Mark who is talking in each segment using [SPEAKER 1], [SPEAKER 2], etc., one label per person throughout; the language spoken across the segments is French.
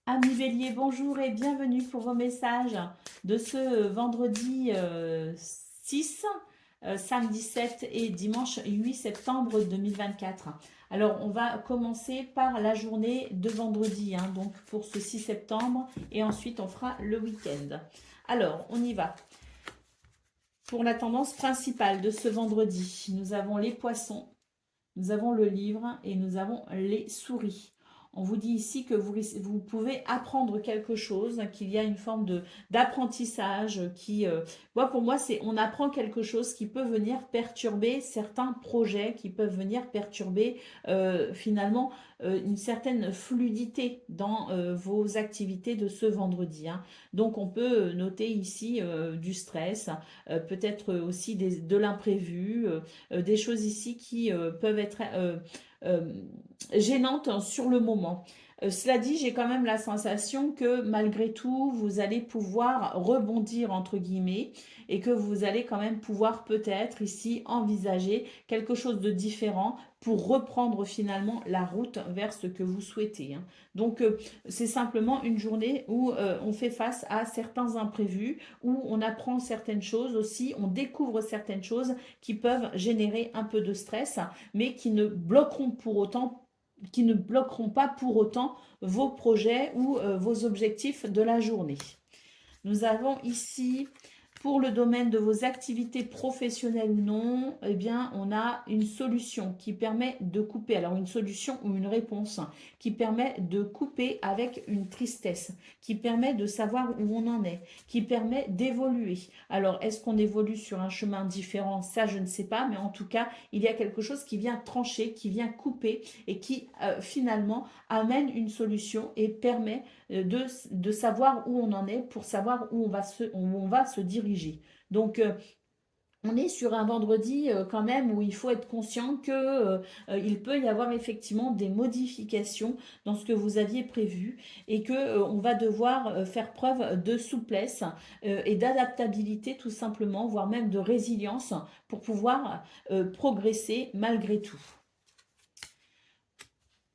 [SPEAKER 1] Amis Bélier, bonjour et bienvenue pour vos messages de ce vendredi 6, samedi 7 et dimanche 8 septembre 2024. Alors, on va commencer par la journée de vendredi, donc pour ce 6 septembre, et ensuite on fera le week-end. Alors, on y va. Pour la tendance principale de ce vendredi, nous avons les poissons, nous avons le livre et nous avons les souris. On vous dit ici que vous pouvez apprendre quelque chose, qu'il y a une forme d'apprentissage qui, pour moi, c'est on apprend quelque chose qui peut venir perturber certains projets, qui peuvent venir perturber finalement une certaine fluidité dans vos activités de ce vendredi. Donc on peut noter ici du stress, peut-être aussi de l'imprévu, des choses ici qui peuvent être euh, gênantes sur le moment. Cela dit, j'ai quand même la sensation que malgré tout, vous allez pouvoir rebondir entre guillemets et que vous allez quand même pouvoir peut-être ici envisager quelque chose de différent pour reprendre finalement la route vers ce que vous souhaitez. Donc, c'est simplement une journée où on fait face à certains imprévus, où on apprend certaines choses aussi, on découvre certaines choses qui peuvent générer un peu de stress, mais qui ne bloqueront pas pour autant vos projets ou vos objectifs de la journée. Nous avons ici, pour le domaine de vos activités professionnelles ou non, eh bien, on a une solution qui permet de couper. Alors, une solution ou une réponse qui permet de couper avec une tristesse, qui permet de savoir où on en est, qui permet d'évoluer. Alors, est-ce qu'on évolue sur un chemin différent? Ça, je ne sais pas, mais en tout cas, il y a quelque chose qui vient trancher, qui vient couper et qui finalement amène une solution et permet de savoir où on en est pour savoir où on va se diriger. Donc, on est sur un vendredi quand même où il faut être conscient que il peut y avoir effectivement des modifications dans ce que vous aviez prévu et que on va devoir faire preuve de souplesse et d'adaptabilité tout simplement, voire même de résilience pour pouvoir progresser malgré tout.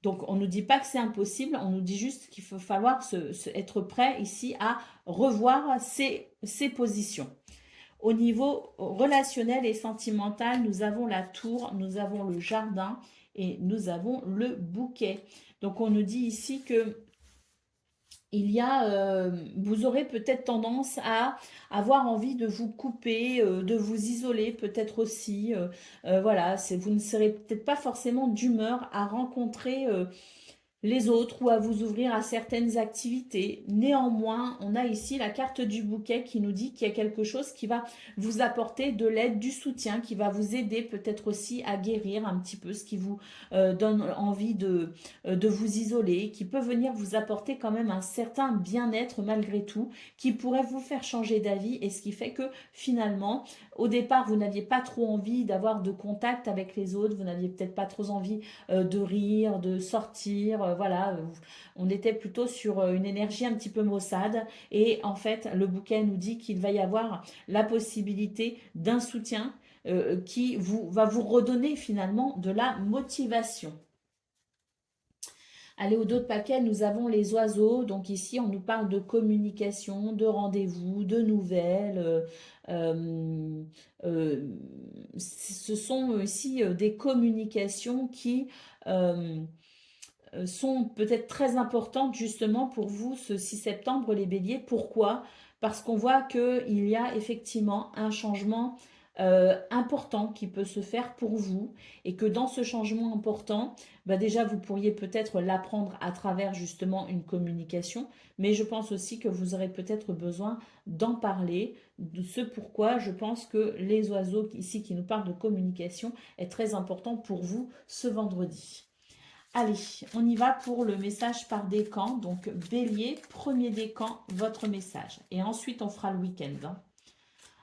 [SPEAKER 1] Donc, on ne nous dit pas que c'est impossible, on nous dit juste qu'il faut falloir être prêt ici à revoir ses positions. Au niveau relationnel et sentimental, nous avons la tour, nous avons le jardin et nous avons le bouquet. Donc, on nous dit ici que vous aurez peut-être tendance à avoir envie de vous couper, de vous isoler peut-être aussi. Voilà, vous ne serez peut-être pas forcément d'humeur à rencontrer les autres ou à vous ouvrir à certaines activités. Néanmoins, on a ici la carte du bouquet qui nous dit qu'il y a quelque chose qui va vous apporter de l'aide, du soutien, qui va vous aider peut-être aussi à guérir un petit peu ce qui vous donne envie de vous isoler, qui peut venir vous apporter quand même un certain bien-être malgré tout, qui pourrait vous faire changer d'avis et ce qui fait que finalement, au départ, vous n'aviez pas trop envie d'avoir de contact avec les autres, vous n'aviez peut-être pas trop envie de rire, de sortir, voilà. On était plutôt sur une énergie un petit peu maussade et en fait, le bouquet nous dit qu'il va y avoir la possibilité d'un soutien qui va vous redonner finalement de la motivation. Allez, au dos de paquet, nous avons les oiseaux. Donc ici, on nous parle de communication, de rendez-vous, de nouvelles. Euh, euh, Ce sont ici des communications qui sont peut-être très importantes justement pour vous ce 6 septembre, les béliers. Pourquoi? Parce qu'on voit qu'il y a effectivement un changement important qui peut se faire pour vous et que dans ce changement important, déjà vous pourriez peut-être l'apprendre à travers justement une communication, mais je pense aussi que vous aurez peut-être besoin d'en parler, de ce pourquoi je pense que les oiseaux ici qui nous parlent de communication est très important pour vous ce vendredi. Allez, on y va pour le message par décan. Donc, bélier, premier décan, votre message. Et ensuite, on fera le week-end.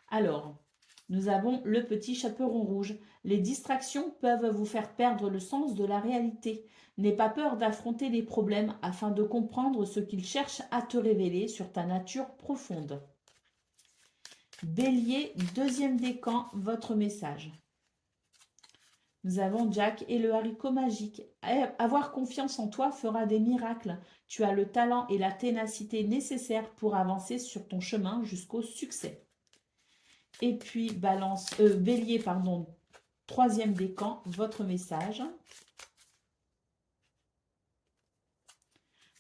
[SPEAKER 1] Alors, nous avons le petit chaperon rouge. Les distractions peuvent vous faire perdre le sens de la réalité. N'aie pas peur d'affronter les problèmes afin de comprendre ce qu'ils cherchent à te révéler sur ta nature profonde. Bélier, deuxième décan, votre message. Nous avons Jack et le haricot magique. Avoir confiance en toi fera des miracles. Tu as le talent et la ténacité nécessaires pour avancer sur ton chemin jusqu'au succès. Et puis, Bélier, pardon, troisième décan, votre message.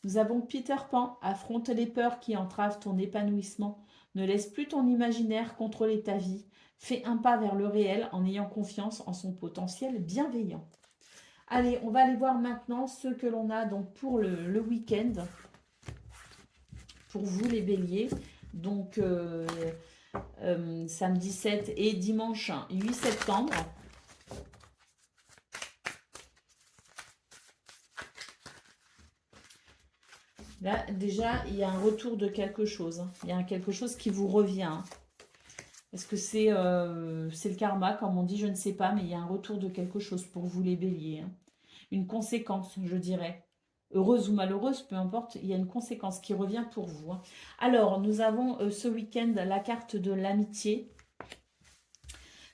[SPEAKER 1] Nous avons Peter Pan, affronte les peurs qui entravent ton épanouissement. Ne laisse plus ton imaginaire contrôler ta vie. Fais un pas vers le réel en ayant confiance en son potentiel bienveillant. Allez, on va aller voir maintenant ce que l'on a donc pour le week-end. Pour vous les béliers. Donc samedi 7 et dimanche 8 septembre. Là, déjà, il y a un retour de quelque chose. Il y a quelque chose qui vous revient. Est-ce que c'est le karma, comme on dit, je ne sais pas, mais il y a un retour de quelque chose pour vous les béliers. Une conséquence, je dirais. Heureuse ou malheureuse, peu importe, il y a une conséquence qui revient pour vous. Alors, nous avons ce week-end la carte de l'amitié,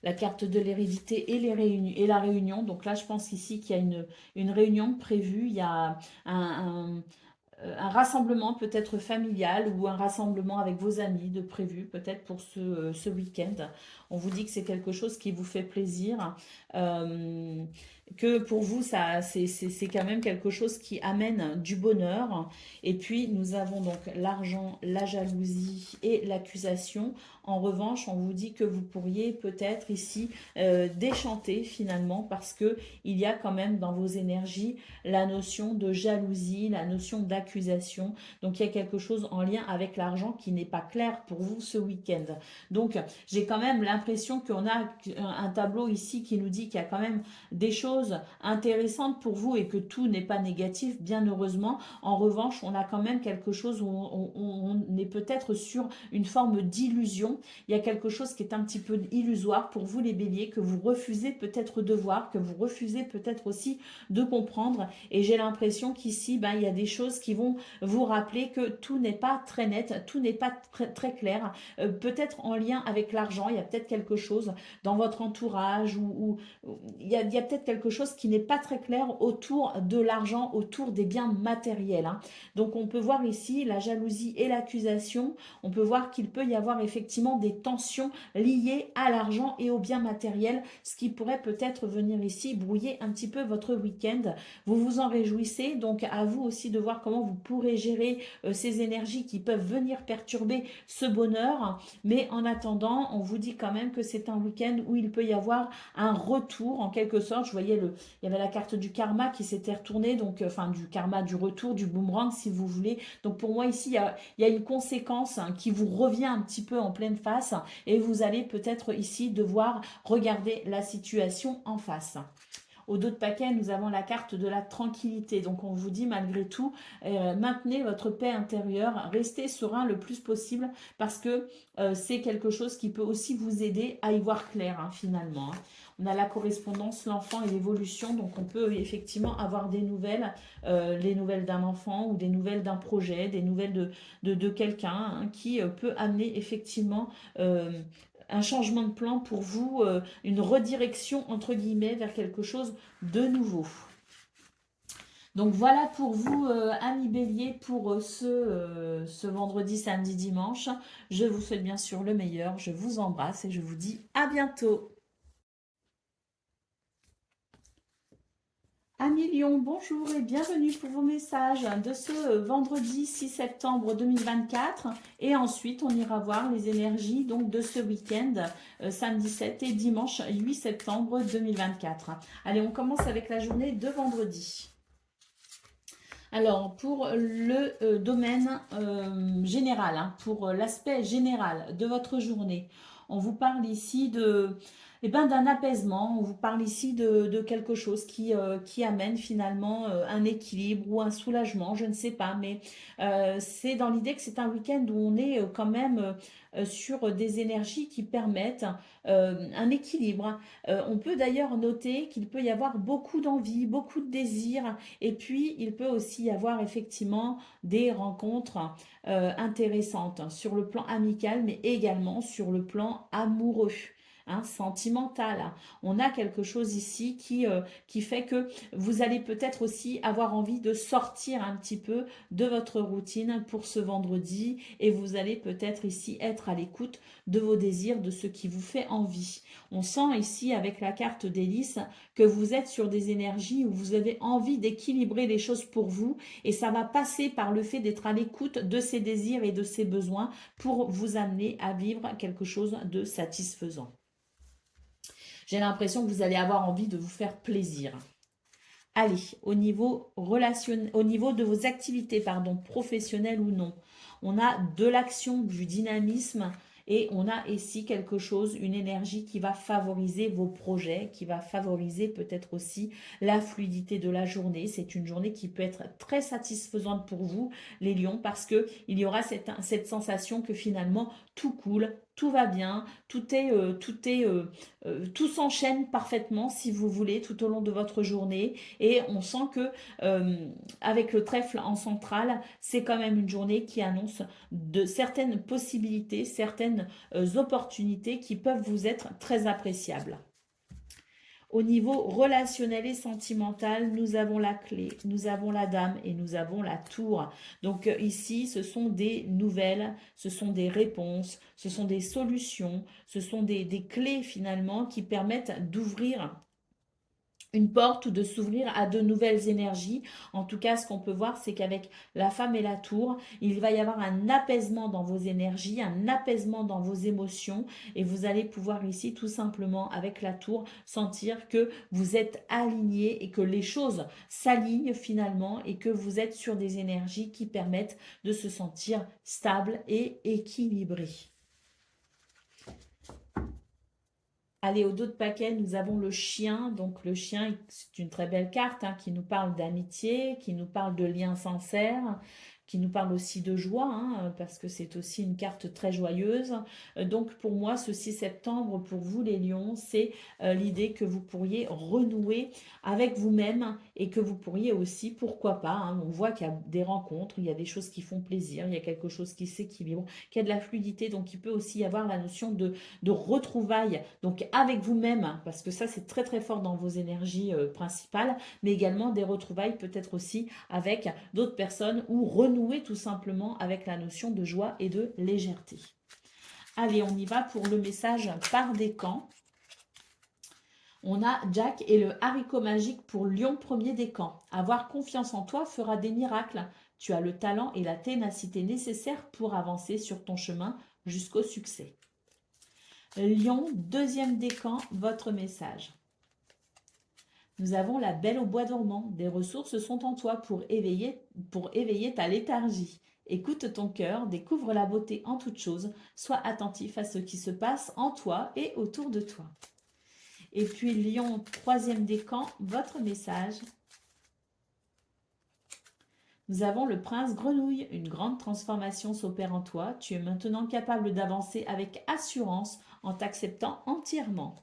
[SPEAKER 1] la carte de l'hérédité et la réunion. Donc là, je pense ici qu'il y a une réunion prévue. Il y a un rassemblement peut-être familial ou un rassemblement avec vos amis de prévu peut-être pour ce week-end. On vous dit que c'est quelque chose qui vous fait plaisir. Que pour vous, c'est quand même quelque chose qui amène du bonheur. Et puis, nous avons donc l'argent, la jalousie et l'accusation. En revanche, on vous dit que vous pourriez peut-être ici déchanter finalement parce que il y a quand même dans vos énergies la notion de jalousie, la notion d'accusation. Donc, il y a quelque chose en lien avec l'argent qui n'est pas clair pour vous ce week-end. Donc, j'ai quand même l'impression qu'on a un tableau ici qui nous dit qu'il y a quand même des choses intéressantes pour vous et que tout n'est pas négatif, bien heureusement. En revanche, on a quand même quelque chose où on est peut-être sur une forme d'illusion. Il y a quelque chose qui est un petit peu illusoire pour vous les béliers, que vous refusez peut-être de voir, que vous refusez peut-être aussi de comprendre. Et j'ai l'impression qu'ici, il y a des choses qui vont vous rappeler que tout n'est pas très net, tout n'est pas très clair. Peut-être en lien avec l'argent, il y a peut-être quelque chose dans votre entourage ou il y a peut-être quelque chose qui n'est pas très clair autour de l'argent, autour des biens matériels. Donc on peut voir ici la jalousie et l'accusation. On peut voir qu'il peut y avoir effectivement des tensions liées à l'argent et aux biens matériels, ce qui pourrait peut-être venir ici brouiller un petit peu votre week-end. Vous vous en réjouissez, donc à vous aussi de voir comment vous pourrez gérer ces énergies qui peuvent venir perturber ce bonheur. Mais en attendant, on vous dit quand même que c'est un week-end où il peut y avoir un retour en quelque sorte. Je voyais il y avait la carte du karma qui s'était retournée, donc enfin du karma, du retour, du boomerang si vous voulez. Donc pour moi ici, il y a une conséquence qui vous revient un petit peu en pleine face et vous allez peut-être ici devoir regarder la situation en face. Au dos de paquet, nous avons la carte de la tranquillité. Donc, on vous dit malgré tout, maintenez votre paix intérieure, restez serein le plus possible parce que c'est quelque chose qui peut aussi vous aider à y voir clair finalement. On a la correspondance, l'enfant et l'évolution. Donc, on peut effectivement avoir des nouvelles, les nouvelles d'un enfant ou des nouvelles d'un projet, des nouvelles de quelqu'un qui peut amener effectivement un changement de plan pour vous, une redirection entre guillemets vers quelque chose de nouveau. Donc voilà pour vous, amis bélier, pour ce vendredi, samedi, dimanche. Je vous souhaite bien sûr le meilleur. Je vous embrasse et je vous dis à bientôt. Amis Lion, bonjour et bienvenue pour vos messages de ce vendredi 6 septembre 2024. Et ensuite, on ira voir les énergies donc de ce week-end, samedi 7 et dimanche 8 septembre 2024. Allez, on commence avec la journée de vendredi. Alors, pour le domaine général, pour l'aspect général de votre journée, on vous parle ici d'un apaisement, on vous parle ici de quelque chose qui amène finalement un équilibre ou un soulagement, je ne sais pas, mais c'est dans l'idée que c'est un week-end où on est quand même sur des énergies qui permettent un équilibre. On peut d'ailleurs noter qu'il peut y avoir beaucoup d'envie, beaucoup de désir, et puis il peut aussi y avoir effectivement des rencontres intéressantes sur le plan amical, mais également sur le plan amoureux. hein, sentimentale. On a quelque chose ici qui fait que vous allez peut-être aussi avoir envie de sortir un petit peu de votre routine pour ce vendredi et vous allez peut-être ici être à l'écoute de vos désirs, de ce qui vous fait envie. On sent ici avec la carte des lys que vous êtes sur des énergies où vous avez envie d'équilibrer les choses pour vous et ça va passer par le fait d'être à l'écoute de ces désirs et de ces besoins pour vous amener à vivre quelque chose de satisfaisant. J'ai l'impression que vous allez avoir envie de vous faire plaisir. Allez, au niveau de vos activités, pardon, professionnelles ou non, on a de l'action, du dynamisme et on a ici quelque chose, une énergie qui va favoriser vos projets, qui va favoriser peut-être aussi la fluidité de la journée. C'est une journée qui peut être très satisfaisante pour vous, les lions, parce qu'il y aura cette sensation que finalement tout coule, tout va bien, tout s'enchaîne parfaitement si vous voulez tout au long de votre journée et on sent que avec le trèfle en centrale, c'est quand même une journée qui annonce de certaines possibilités, certaines opportunités qui peuvent vous être très appréciables. Au niveau relationnel et sentimental, nous avons la clé, nous avons la dame et nous avons la tour. Donc ici, ce sont des nouvelles, ce sont des réponses, ce sont des solutions, ce sont des clés finalement qui permettent d'ouvrir une porte ou de s'ouvrir à de nouvelles énergies. En tout cas, ce qu'on peut voir, c'est qu'avec la femme et la tour, il va y avoir un apaisement dans vos énergies, un apaisement dans vos émotions et vous allez pouvoir ici tout simplement avec la tour sentir que vous êtes aligné et que les choses s'alignent finalement et que vous êtes sur des énergies qui permettent de se sentir stable et équilibré. Allez, au dos de paquet, nous avons le chien. Donc le chien, c'est une très belle carte qui nous parle d'amitié, qui nous parle de liens sincères, qui nous parle aussi de joie, parce que c'est aussi une carte très joyeuse. Donc pour moi, ce 6 septembre, pour vous les lions, c'est l'idée que vous pourriez renouer avec vous-même et que vous pourriez aussi, pourquoi pas, on voit qu'il y a des rencontres, il y a des choses qui font plaisir, il y a quelque chose qui s'équilibre, qu'il y a de la fluidité, donc il peut aussi y avoir la notion de retrouvailles, donc avec vous-même, parce que ça c'est très très fort dans vos énergies principales, mais également des retrouvailles peut-être aussi avec d'autres personnes ou renouer tout simplement avec la notion de joie et de légèreté. Allez, on y va pour le message par décan. On a Jack et le haricot magique pour Lion premier décan. Avoir confiance en toi fera des miracles. Tu as le talent et la ténacité nécessaires pour avancer sur ton chemin jusqu'au succès. Lion, deuxième décan, votre message. Nous avons la belle au bois dormant. Des ressources sont en toi pour éveiller ta léthargie. Écoute ton cœur, découvre la beauté en toute chose. Sois attentif à ce qui se passe en toi et autour de toi. Et puis Lion, troisième décan, votre message. Nous avons le prince grenouille. Une grande transformation s'opère en toi. Tu es maintenant capable d'avancer avec assurance en t'acceptant entièrement.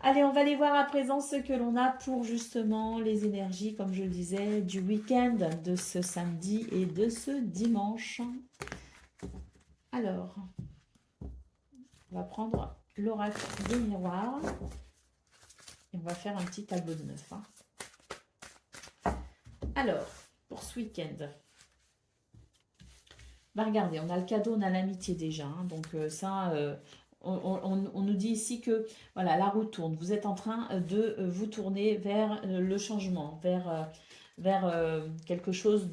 [SPEAKER 1] Allez, on va aller voir à présent ce que l'on a pour justement les énergies, comme je le disais, du week-end, de ce samedi et de ce dimanche. Alors, on va prendre l'oracle des miroirs et on va faire un petit tableau de 9. Alors, pour ce week-end, regardez, on a le cadeau, on a l'amitié déjà, donc ça... On nous dit ici que voilà, la roue tourne. Vous êtes en train de vous tourner vers le changement, vers quelque chose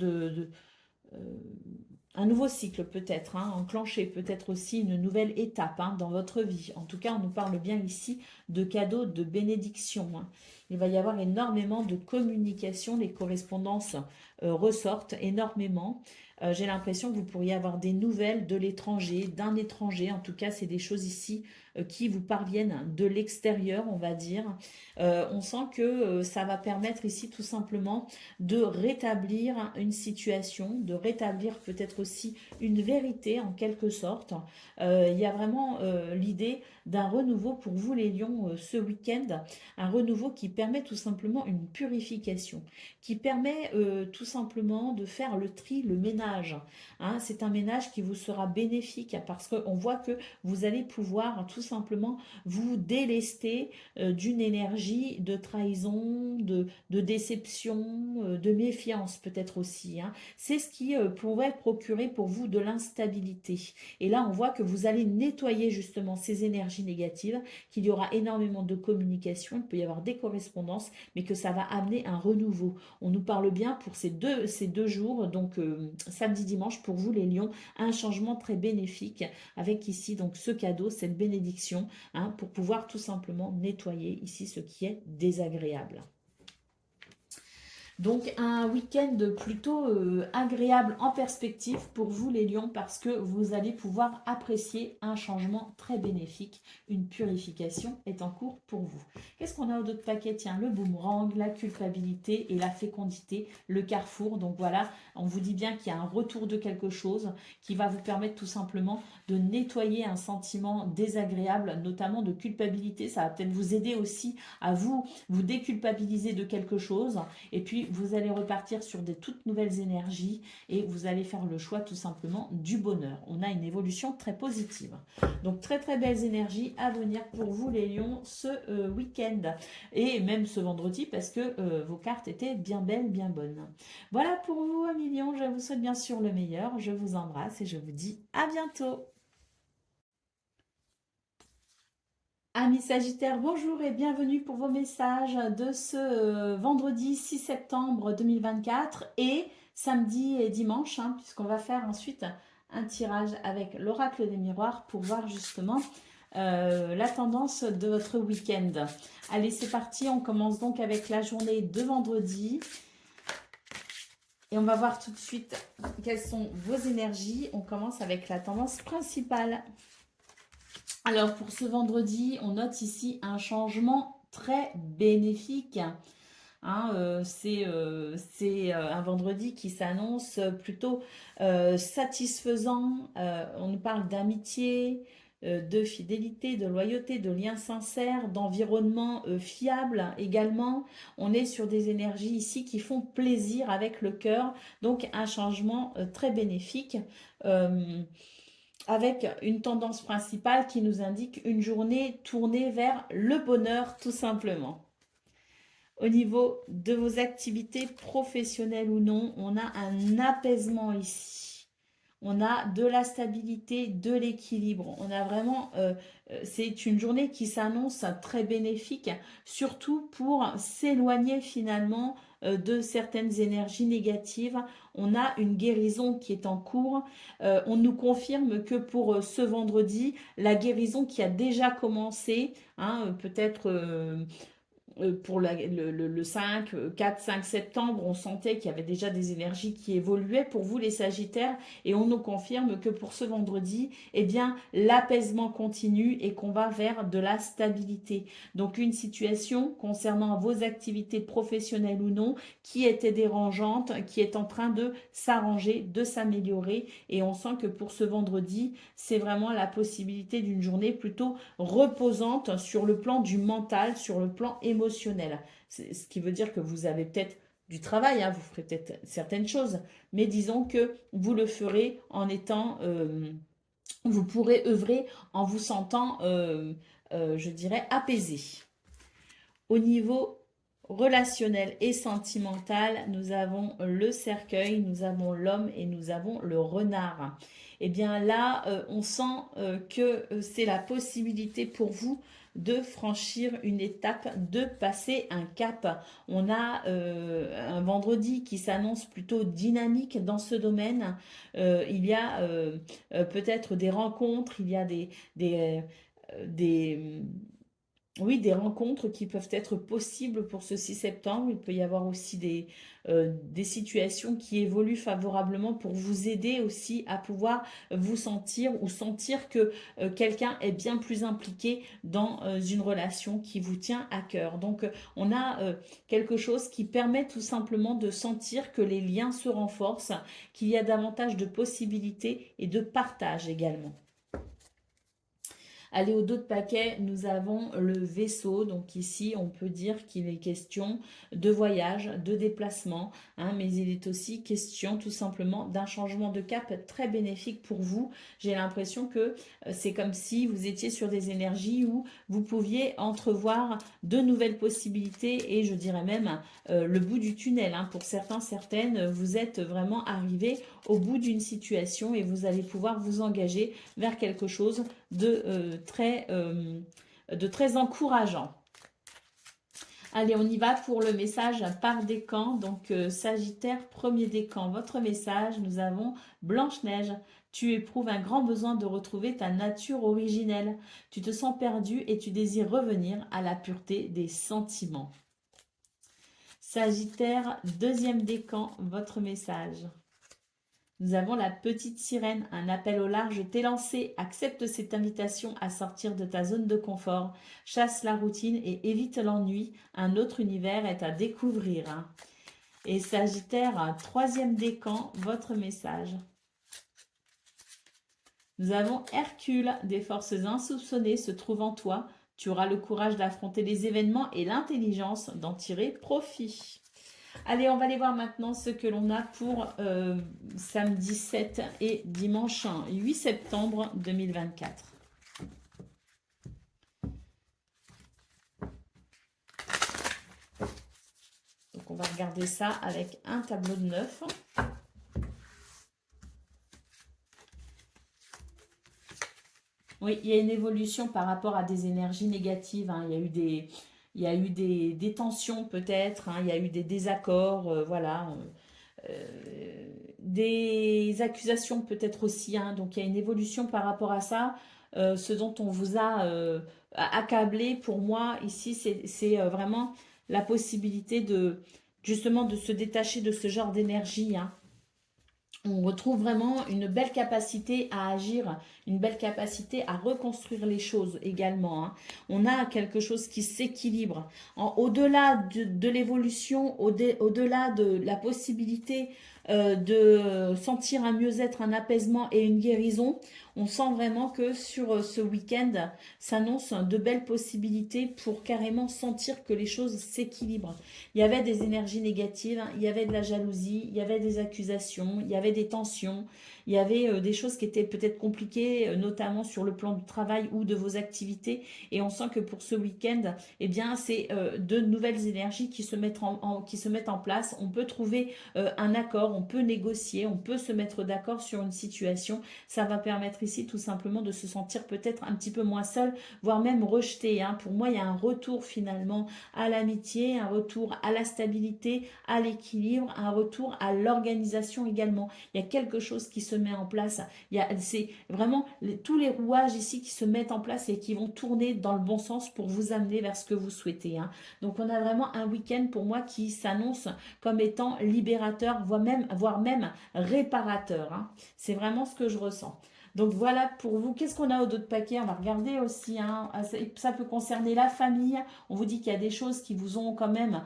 [SPEAKER 1] un nouveau cycle peut-être, enclencher peut-être aussi une nouvelle étape dans votre vie. En tout cas, on nous parle bien ici de cadeaux, de bénédictions. Il va y avoir énormément de communication, les correspondances ressortent énormément. J'ai l'impression que vous pourriez avoir des nouvelles de l'étranger, d'un étranger. En tout cas, c'est des choses ici qui vous parviennent de l'extérieur, on va dire. On sent que ça va permettre ici tout simplement de rétablir une situation, de rétablir peut-être aussi une vérité en quelque sorte. Il y a vraiment l'idée d'un renouveau pour vous les lions ce week-end, un renouveau qui permet tout simplement une purification, qui permet tout simplement de faire le tri, le ménage. Hein. C'est un ménage qui vous sera bénéfique parce qu'on voit que vous allez pouvoir tout simplement vous délester d'une énergie de trahison, de déception, de méfiance peut-être aussi. Hein. C'est ce qui pourrait procurer pour vous de l'instabilité. Et là, on voit que vous allez nettoyer justement ces énergies négatives, qu'il y aura énormément de communication, il peut y avoir des correspondances, mais que ça va amener un renouveau. On nous parle bien pour ces deux jours, donc samedi, dimanche, pour vous les lions, un changement très bénéfique, avec ici donc ce cadeau, cette bénédiction, hein, pour pouvoir tout simplement nettoyer ici ce qui est désagréable. Donc un week-end plutôt agréable en perspective pour vous les lions parce que vous allez pouvoir apprécier un changement très bénéfique. Une purification est en cours pour vous. Qu'est-ce qu'on a au d'autres paquets? Tiens, le boomerang, la culpabilité et la fécondité, le carrefour. Donc voilà, on vous dit bien qu'il y a un retour de quelque chose qui va vous permettre tout simplement de nettoyer un sentiment désagréable, notamment de culpabilité. Ça va peut-être vous aider aussi à vous déculpabiliser de quelque chose. Et puis, vous allez repartir sur des toutes nouvelles énergies et vous allez faire le choix tout simplement du bonheur. On a une évolution très positive. Donc, très très belles énergies à venir pour vous les lions ce week-end et même ce vendredi parce que vos cartes étaient bien belles, bien bonnes. Voilà pour vous, amis lions. Je vous souhaite bien sûr le meilleur. Je vous embrasse et je vous dis à bientôt. Amis Sagittaires, bonjour et bienvenue pour vos messages de ce vendredi 6 septembre 2024 et samedi et dimanche, hein, puisqu'on va faire ensuite un tirage avec l'oracle des miroirs pour voir justement la tendance de votre week-end. Allez, c'est parti, on commence donc avec la journée de vendredi. Et on va voir tout de suite quelles sont vos énergies. On commence avec la tendance principale. Alors, pour ce vendredi, on note ici un changement très bénéfique. Hein, c'est un vendredi qui s'annonce plutôt satisfaisant. On nous parle d'amitié, de fidélité, de loyauté, de liens sincères, d'environnement fiable également. On est sur des énergies ici qui font plaisir avec le cœur. Donc, un changement très bénéfique. Avec une tendance principale qui nous indique une journée tournée vers le bonheur tout simplement. Au niveau de vos activités professionnelles ou non, on a un apaisement ici. On a de la stabilité, de l'équilibre. On a vraiment, c'est une journée qui s'annonce très bénéfique, surtout pour s'éloigner finalement de certaines énergies négatives. On a une guérison qui est en cours. On nous confirme que pour ce vendredi, la guérison qui a déjà commencé, hein, peut-être pour le 5, 4, 5 septembre, on sentait qu'il y avait déjà des énergies qui évoluaient pour vous les Sagittaires et on nous confirme que pour ce vendredi, eh bien, l'apaisement continue et qu'on va vers de la stabilité. Donc, une situation concernant vos activités professionnelles ou non qui était dérangeante, qui est en train de s'arranger, de s'améliorer et on sent que pour ce vendredi, c'est vraiment la possibilité d'une journée plutôt reposante sur le plan du mental, sur le plan émotionnel. Ce qui veut dire que vous avez peut-être du travail, hein, vous ferez peut-être certaines choses, mais disons que vous le ferez en étant, vous pourrez œuvrer en vous sentant, je dirais, apaisé. Au niveau relationnel et sentimental, nous avons le cercueil, nous avons l'homme et nous avons le renard. Et bien là, on sent que c'est la possibilité pour vous de franchir une étape, de passer un cap. On a un vendredi qui s'annonce plutôt dynamique dans ce domaine. Il y a peut-être des rencontres, il y a oui, des rencontres qui peuvent être possibles pour ce 6 septembre. Il peut y avoir aussi des situations qui évoluent favorablement pour vous aider aussi à pouvoir vous sentir ou sentir que quelqu'un est bien plus impliqué dans une relation qui vous tient à cœur. Donc, on a quelque chose qui permet tout simplement de sentir que les liens se renforcent, qu'il y a davantage de possibilités et de partage également. Allez, au dos de paquet, nous avons le vaisseau. Donc ici, on peut dire qu'il est question de voyage, de déplacement, hein, mais il est aussi question tout simplement d'un changement de cap très bénéfique pour vous. J'ai l'impression que c'est comme si vous étiez sur des énergies où vous pouviez entrevoir de nouvelles possibilités et je dirais même le bout du tunnel. Hein. Pour certains, certaines, vous êtes vraiment arrivé au bout d'une situation et vous allez pouvoir vous engager vers quelque chose de très encourageant. Allez, on y va pour le message par décan. Donc, Sagittaire, premier décan, votre message, nous avons Blanche-Neige. Tu éprouves un grand besoin de retrouver ta nature originelle. Tu te sens perdu et tu désires revenir à la pureté des sentiments. Sagittaire, deuxième décan, votre message. Nous avons la petite sirène, un appel au large t'est lancé. Accepte cette invitation à sortir de ta zone de confort. Chasse la routine et évite l'ennui. Un autre univers est à découvrir. Et Sagittaire, troisième décan, votre message. Nous avons Hercule, des forces insoupçonnées se trouvent en toi. Tu auras le courage d'affronter les événements et l'intelligence d'en tirer profit. Allez, on va aller voir maintenant ce que l'on a pour samedi 7 et dimanche 8 septembre 2024. Donc, on va regarder ça avec un tableau de 9. Oui, il y a une évolution par rapport à des énergies négatives. Hein. Il y a eu des tensions peut-être, hein. Il y a eu des désaccords, voilà. Des accusations peut-être aussi. Hein. Donc, il y a une évolution par rapport à ça. Ce dont on vous a accablé, pour moi, ici, c'est vraiment la possibilité justement de se détacher de ce genre d'énergie. Hein. On retrouve vraiment une belle capacité à agir, une belle capacité à reconstruire les choses également. Hein. On a quelque chose qui s'équilibre. Au-delà de l'évolution, au-delà de la possibilité de sentir un mieux-être, un apaisement et une guérison, on sent vraiment que sur ce week-end s'annoncent de belles possibilités pour carrément sentir que les choses s'équilibrent. Il y avait des énergies négatives, il y avait de la jalousie, il y avait des accusations, il y avait des tensions, il y avait des choses qui étaient peut-être compliquées, notamment sur le plan du travail ou de vos activités. Et on sent que pour ce week-end, eh bien, c'est de nouvelles énergies qui se mettent en place. On peut trouver un accord, on peut négocier, on peut se mettre d'accord sur une situation. Ça va permettre ici tout simplement de se sentir peut-être un petit peu moins seul, voire même rejeté. Hein. Pour moi, il y a un retour finalement à l'amitié, un retour à la stabilité, à l'équilibre, un retour à l'organisation également. Il y a quelque chose qui se met en place. C'est vraiment tous les rouages ici qui se mettent en place et qui vont tourner dans le bon sens pour vous amener vers ce que vous souhaitez. Hein. Donc on a vraiment un week-end pour moi qui s'annonce comme étant libérateur, voire même réparateur. Hein. C'est vraiment ce que je ressens. Donc voilà pour vous. Qu'est-ce qu'on a au dos de paquet? On va regarder aussi. Hein. Ça peut concerner la famille. On vous dit qu'il y a des choses qui vous ont quand même,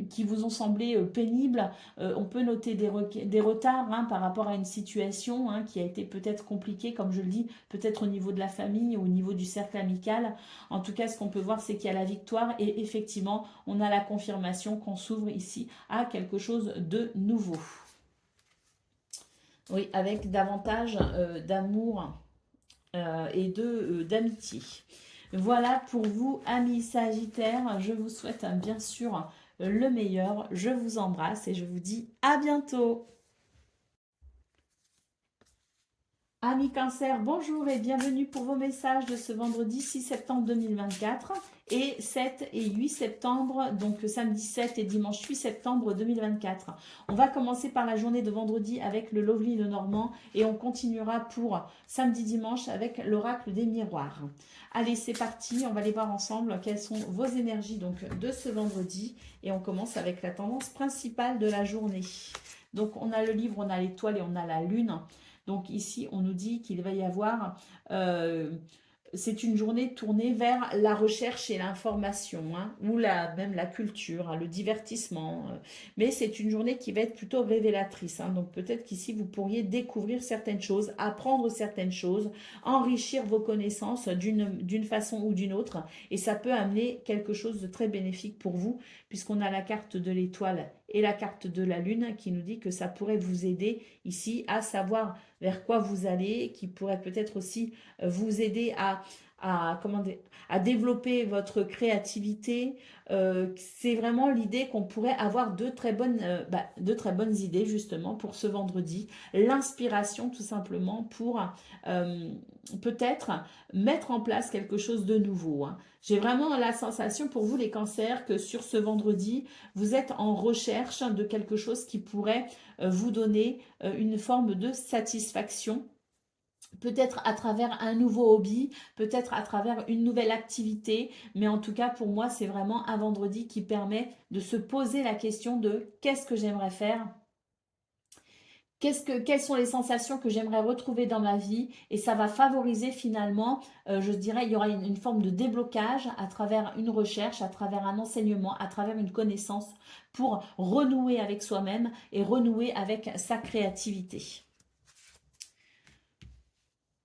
[SPEAKER 1] qui vous ont semblé pénibles. On peut noter des retards hein, par rapport à une situation hein, qui a été peut-être compliquée, comme je le dis, peut-être au niveau de la famille ou au niveau du cercle amical. En tout cas, ce qu'on peut voir, c'est qu'il y a la victoire et effectivement, on a la confirmation qu'on s'ouvre ici à quelque chose de nouveau. Oui, avec davantage d'amour et d'amitié. Voilà pour vous, amis Sagittaires. Je vous souhaite bien sûr le meilleur. Je vous embrasse et je vous dis à bientôt. Amis Cancer, bonjour et bienvenue pour vos messages de ce vendredi 6 septembre 2024 et 7 et 8 septembre, donc samedi 7 et dimanche 8 septembre 2024. On va commencer par la journée de vendredi avec le Lovely Lenormand et on continuera pour samedi-dimanche avec l'oracle des miroirs. Allez, c'est parti, on va aller voir ensemble quelles sont vos énergies donc, de ce vendredi et on commence avec la tendance principale de la journée. Donc on a le livre, on a l'étoile et on a la lune. Donc ici, on nous dit qu'il va y avoir c'est une journée tournée vers la recherche et l'information, hein, ou même la culture, hein, le divertissement. Mais c'est une journée qui va être plutôt révélatrice, hein. Donc peut-être qu'ici, vous pourriez découvrir certaines choses, apprendre certaines choses, enrichir vos connaissances d'une façon ou d'une autre. Et ça peut amener quelque chose de très bénéfique pour vous, puisqu'on a la carte de l'étoile et la carte de la lune qui nous dit que ça pourrait vous aider ici à savoir vers quoi vous allez, qui pourrait peut-être aussi vous aider comment dire, à développer votre créativité. C'est vraiment l'idée qu'on pourrait avoir de très bonnes idées justement pour ce vendredi. L'inspiration tout simplement pour euh, peut-être mettre en place quelque chose de nouveau, hein. J'ai vraiment la sensation pour vous les cancers que sur ce vendredi, vous êtes en recherche de quelque chose qui pourrait vous donner une forme de satisfaction, peut-être à travers un nouveau hobby, peut-être à travers une nouvelle activité, mais en tout cas pour moi c'est vraiment un vendredi qui permet de se poser la question de qu'est-ce que j'aimerais faire, quelles sont les sensations que j'aimerais retrouver dans ma vie, et ça va favoriser finalement, je dirais, il y aura une forme de déblocage à travers une recherche, à travers un enseignement, à travers une connaissance pour renouer avec soi-même et renouer avec sa créativité.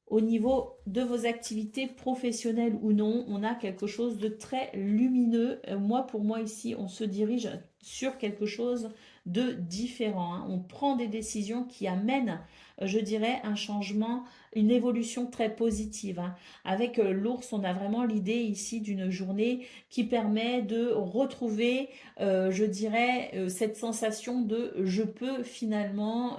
[SPEAKER 1] Au niveau de vos activités professionnelles ou non, on a quelque chose de très lumineux. Pour moi ici, on se dirige sur quelque chose de différent, hein. On prend des décisions qui amènent, je dirais, un changement, une évolution très positive, hein. Avec l'ours, on a vraiment l'idée ici d'une journée qui permet de retrouver, je dirais, cette sensation de je peux finalement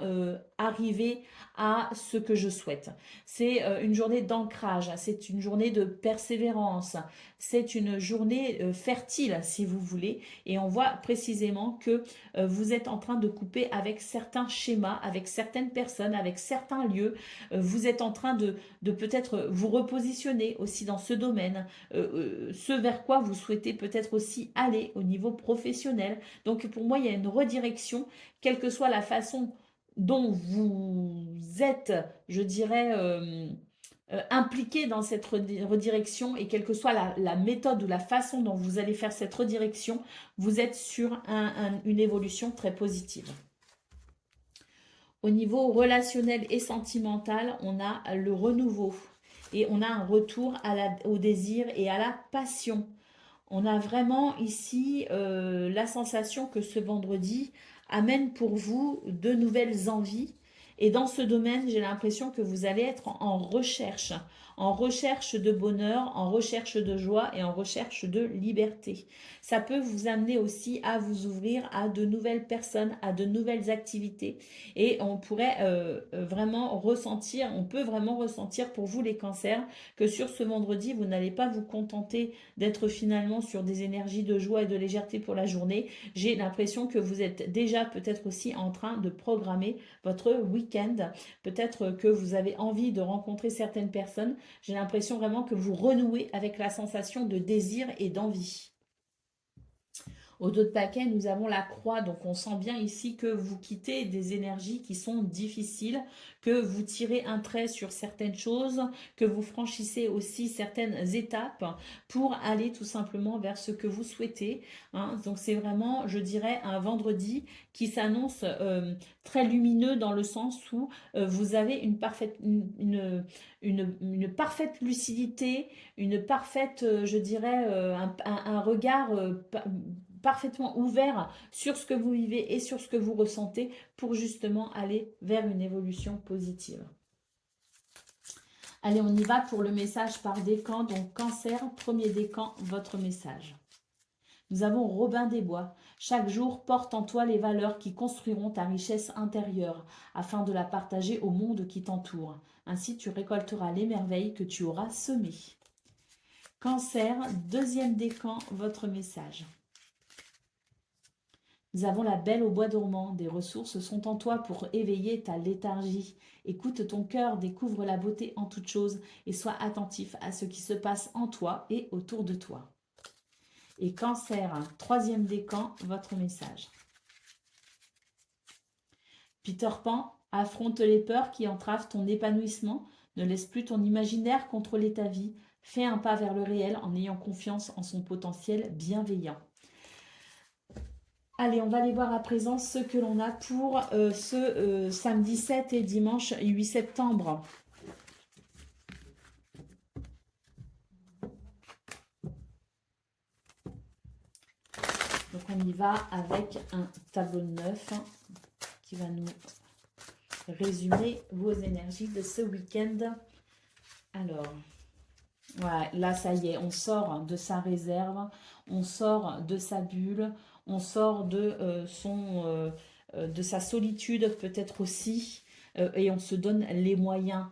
[SPEAKER 1] arriver à ce que je souhaite. C'est une journée d'ancrage, c'est une journée de persévérance, c'est une journée fertile si vous voulez. Et on voit précisément que vous êtes en train de couper avec certains schémas, avec certaines personnes, avec certains lieux. Vous êtes en train de peut-être vous repositionner aussi dans ce domaine, ce vers quoi vous souhaitez peut-être aussi aller au niveau professionnel. Donc pour moi, il y a une redirection, quelle que soit la façon dont vous êtes, je dirais, impliqué dans cette redirection, et quelle que soit la méthode ou la façon dont vous allez faire cette redirection, vous êtes sur une évolution très positive. Au niveau relationnel et sentimental, on a le renouveau et on a un retour au désir et à la passion. On a vraiment ici la sensation que ce vendredi amène pour vous de nouvelles envies. Et dans ce domaine, j'ai l'impression que vous allez être en recherche de bonheur, en recherche de joie et en recherche de liberté. Ça peut vous amener aussi à vous ouvrir à de nouvelles personnes, à de nouvelles activités. Et on pourrait vraiment ressentir, on peut vraiment ressentir pour vous les cancers, que sur ce vendredi, vous n'allez pas vous contenter d'être finalement sur des énergies de joie et de légèreté pour la journée. J'ai l'impression que vous êtes déjà peut-être aussi en train de programmer votre week-end. Peut-être que vous avez envie de rencontrer certaines personnes. J'ai l'impression vraiment que vous renouez avec la sensation de désir et d'envie. Au dos de paquet, nous avons la croix, donc on sent bien ici que vous quittez des énergies qui sont difficiles, que vous tirez un trait sur certaines choses, que vous franchissez aussi certaines étapes pour aller tout simplement vers ce que vous souhaitez, hein. Donc c'est vraiment, je dirais, un vendredi qui s'annonce très lumineux, dans le sens où vous avez une parfaite lucidité, une parfaite, je dirais, un regard parfaitement ouvert sur ce que vous vivez et sur ce que vous ressentez, pour justement aller vers une évolution positive. Allez, on y va pour le message par décan. Donc Cancer, premier décan, votre message. Nous avons Robin des Bois. Chaque jour porte en toi les valeurs qui construiront ta richesse intérieure, afin de la partager au monde qui t'entoure. Ainsi tu récolteras les merveilles que tu auras semées. Cancer, deuxième décan, votre message. Nous avons la belle au bois dormant. Des ressources sont en toi pour éveiller ta léthargie. Écoute ton cœur, découvre la beauté en toute chose et sois attentif à ce qui se passe en toi et autour de toi. Et Cancer, troisième décan, votre message. Peter Pan, affronte les peurs qui entravent ton épanouissement. Ne laisse plus ton imaginaire contrôler ta vie. fait un pas vers le réel en ayant confiance en son potentiel bienveillant. Allez, on va aller voir à présent ce que l'on a pour ce samedi 7 et dimanche 8 septembre. Donc on y va avec un tableau de 9 qui va nous résumer vos énergies de ce week-end. Alors, ouais, là ça y est, on sort de sa réserve, on sort de sa bulle, on sort de de sa solitude peut-être aussi, et on se donne les moyens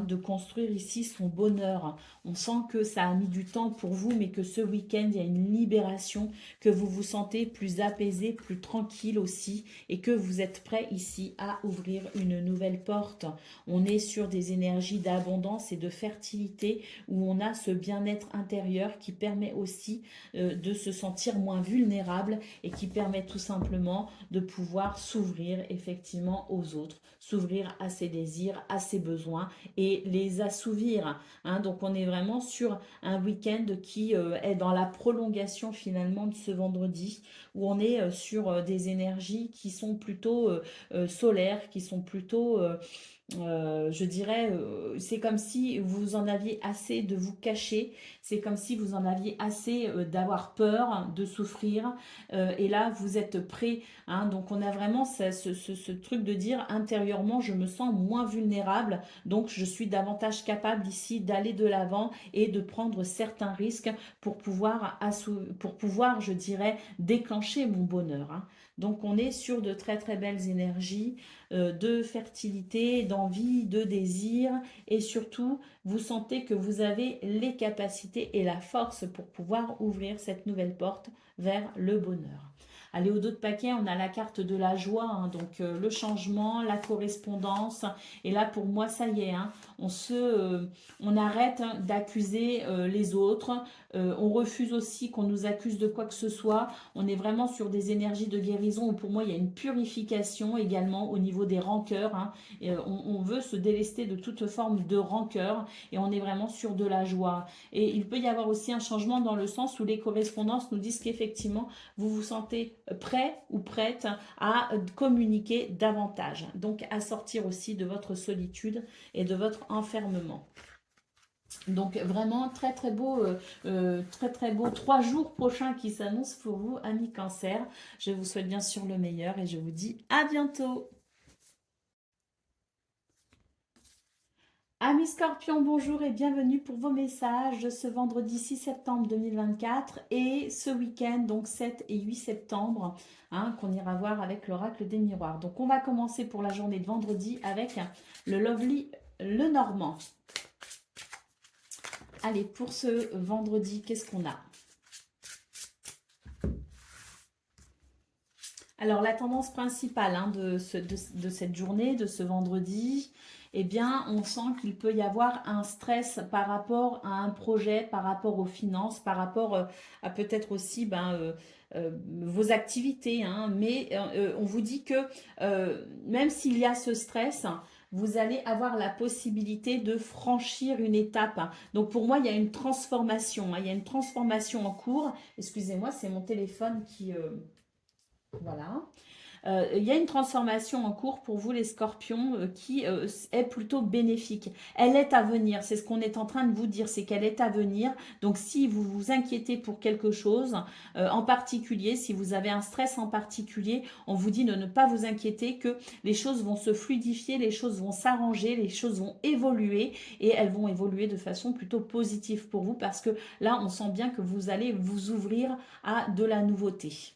[SPEAKER 1] de construire ici son bonheur. On sent que ça a mis du temps pour vous, mais que ce week-end, il y a une libération, que vous vous sentez plus apaisé, plus tranquille aussi, et que vous êtes prêt ici à ouvrir une nouvelle porte. On est sur des énergies d'abondance et de fertilité, où on a ce bien-être intérieur qui permet aussi de se sentir moins vulnérable et qui permet tout simplement de pouvoir s'ouvrir effectivement aux autres, s'ouvrir à ses désirs, à ses besoins et les assouvir. Donc on est vraiment sur un week-end qui est dans la prolongation finalement de ce vendredi, où on est sur des énergies qui sont plutôt solaires, qui sont plutôt je dirais, c'est comme si vous en aviez assez de vous cacher, c'est comme si vous en aviez assez d'avoir peur, de souffrir, et là vous êtes prêt, donc on a vraiment ce truc de dire intérieurement je me sens moins vulnérable, donc je suis davantage capable ici d'aller de l'avant et de prendre certains risques pour pouvoir, je dirais, déclencher mon bonheur. Donc on est sur de très très belles énergies, de fertilité, d'envie, de désir, et surtout vous sentez que vous avez les capacités et la force pour pouvoir ouvrir cette nouvelle porte vers le bonheur. Allez, au dos de paquet, on a la carte de la joie, donc le changement, la correspondance. Et là, pour moi, ça y est, on arrête d'accuser les autres. On refuse aussi qu'on nous accuse de quoi que ce soit. On est vraiment sur des énergies de guérison où pour moi, il y a une purification également au niveau des rancœurs. Et, on veut se délester de toute forme de rancœur et on est vraiment sur de la joie. Et il peut y avoir aussi un changement dans le sens où les correspondances nous disent qu'effectivement, vous vous sentez prêt ou prête à communiquer davantage. Donc, à sortir aussi de votre solitude et de votre enfermement. Donc vraiment très très beau 3 jours prochains qui s'annoncent pour vous, amis Cancer. Je vous souhaite bien sûr le meilleur et je vous dis à bientôt. Amis Scorpions, bonjour et bienvenue pour vos messages de ce vendredi 6 septembre 2024 et ce week-end, donc 7 et 8 septembre, qu'on ira voir avec l'oracle des miroirs. Donc on va commencer pour la journée de vendredi avec le Lovely Lenormand. Allez, pour ce vendredi, qu'est-ce qu'on a? Alors la tendance principale de cette journée, de ce vendredi, eh bien, on sent qu'il peut y avoir un stress par rapport à un projet, par rapport aux finances, par rapport à peut-être aussi vos activités. Mais on vous dit que même s'il y a ce stress, vous allez avoir la possibilité de franchir une étape. Donc pour moi, il y a une transformation. Il y a une transformation en cours. Excusez-moi, c'est mon téléphone qui... voilà. Il y a une transformation en cours pour vous les scorpions qui est plutôt bénéfique. Elle est à venir, c'est ce qu'on est en train de vous dire, c'est qu'elle est à venir. Donc si vous vous inquiétez pour quelque chose en particulier, si vous avez un stress en particulier, on vous dit de ne pas vous inquiéter, que les choses vont se fluidifier, les choses vont s'arranger, les choses vont évoluer et elles vont évoluer de façon plutôt positive pour vous parce que là on sent bien que vous allez vous ouvrir à de la nouveauté.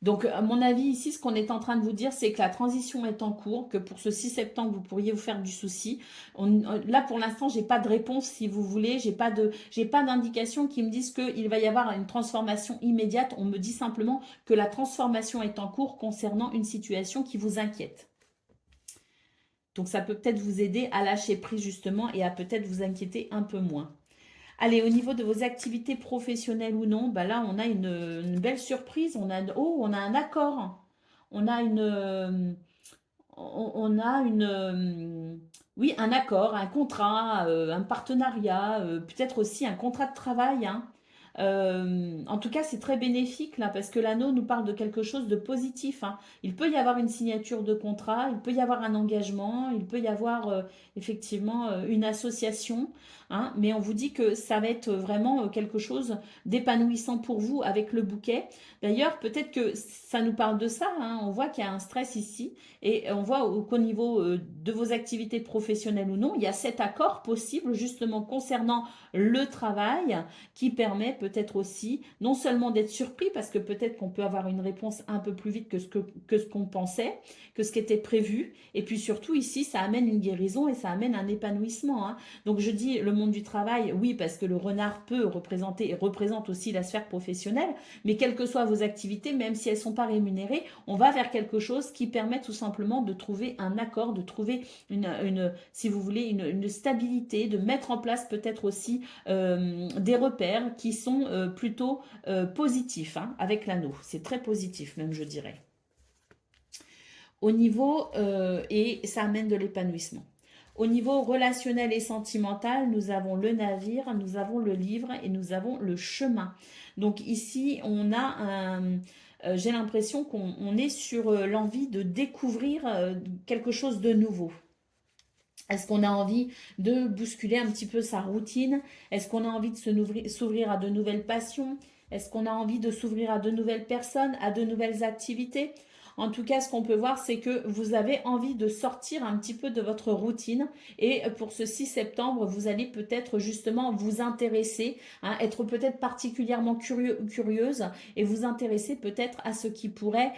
[SPEAKER 1] Donc, à mon avis, ici, ce qu'on est en train de vous dire, c'est que la transition est en cours, que pour ce 6 septembre, vous pourriez vous faire du souci. Là, pour l'instant, j'ai pas de réponse, si vous voulez. J'ai pas d'indication qui me disent qu'il va y avoir une transformation immédiate. On me dit simplement que la transformation est en cours concernant une situation qui vous inquiète. Donc, ça peut peut-être vous aider à lâcher prise, justement, et à peut-être vous inquiéter un peu moins. Allez, au niveau de vos activités professionnelles ou non, là, on a une belle surprise. On a un accord. On a une Oui, un accord, un contrat, un partenariat, peut-être aussi un contrat de travail, hein. En tout cas, c'est très bénéfique là parce que l'anneau nous parle de quelque chose de positif, hein. Il peut y avoir une signature de contrat, il peut y avoir un engagement, il peut y avoir effectivement une association, hein, mais on vous dit que ça va être vraiment quelque chose d'épanouissant pour vous avec le bouquet. D'ailleurs, peut-être que ça nous parle de ça, hein. On voit qu'il y a un stress ici. Et on voit qu'au niveau de vos activités professionnelles ou non, il y a cet accord possible justement concernant le travail qui permet peut-être aussi non seulement d'être surpris parce que peut-être qu'on peut avoir une réponse un peu plus vite que ce qu'on pensait, que ce qui était prévu. Et puis surtout ici, ça amène une guérison et ça amène un épanouissement, hein. Donc je dis le monde du travail, oui, parce que le renard peut représenter et représente aussi la sphère professionnelle, mais quelles que soient vos activités, même si elles ne sont pas rémunérées, on va vers quelque chose qui permet tout simplement de trouver un accord, de trouver si vous voulez, une stabilité, de mettre en place peut-être aussi des repères qui sont plutôt positifs, hein, avec l'anneau. C'est très positif même, je dirais. Au niveau, et ça amène de l'épanouissement. Au niveau relationnel et sentimental, nous avons le navire, nous avons le livre et nous avons le chemin. Donc ici, on a j'ai l'impression qu'on est sur l'envie de découvrir quelque chose de nouveau. Est-ce qu'on a envie de bousculer un petit peu sa routine? Est-ce qu'on a envie de s'ouvrir à de nouvelles passions? Est-ce qu'on a envie de s'ouvrir à de nouvelles personnes, à de nouvelles activités? En tout cas, ce qu'on peut voir, c'est que vous avez envie de sortir un petit peu de votre routine. Et pour ce 6 septembre, vous allez peut-être justement vous intéresser, hein, être peut-être particulièrement curieuse et vous intéresser peut-être à ce qui pourrait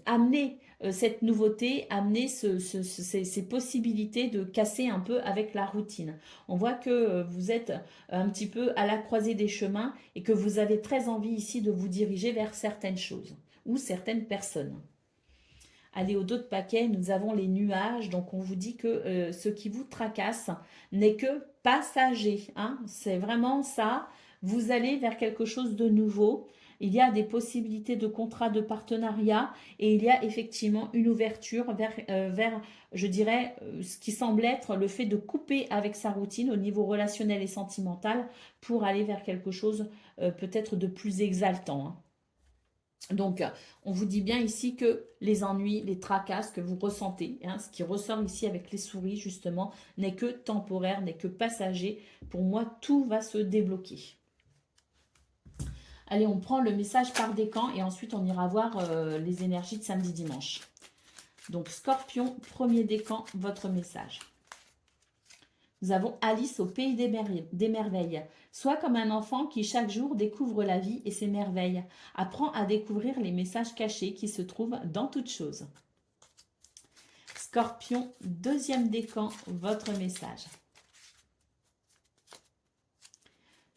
[SPEAKER 1] amener cette nouveauté, amener ces possibilités de casser un peu avec la routine. On voit que vous êtes un petit peu à la croisée des chemins et que vous avez très envie ici de vous diriger vers certaines choses ou certaines personnes. Allez, au dos de paquet, nous avons les nuages. Donc, on vous dit que ce qui vous tracasse n'est que passager, hein. C'est vraiment ça. Vous allez vers quelque chose de nouveau. Il y a des possibilités de contrat de partenariat et il y a effectivement une ouverture vers je dirais, ce qui semble être le fait de couper avec sa routine au niveau relationnel et sentimental pour aller vers quelque chose peut-être de plus exaltant, hein. Donc, on vous dit bien ici que les ennuis, les tracasses que vous ressentez, hein, ce qui ressort ici avec les souris justement, n'est que temporaire, n'est que passager. Pour moi, tout va se débloquer. Allez, on prend le message par décan et ensuite on ira voir les énergies de samedi-dimanche. Donc, Scorpion, premier décan, votre message. Nous avons Alice au pays des merveilles. Sois comme un enfant qui chaque jour découvre la vie et ses merveilles. Apprends à découvrir les messages cachés qui se trouvent dans toutes choses. Scorpion, deuxième décan, votre message.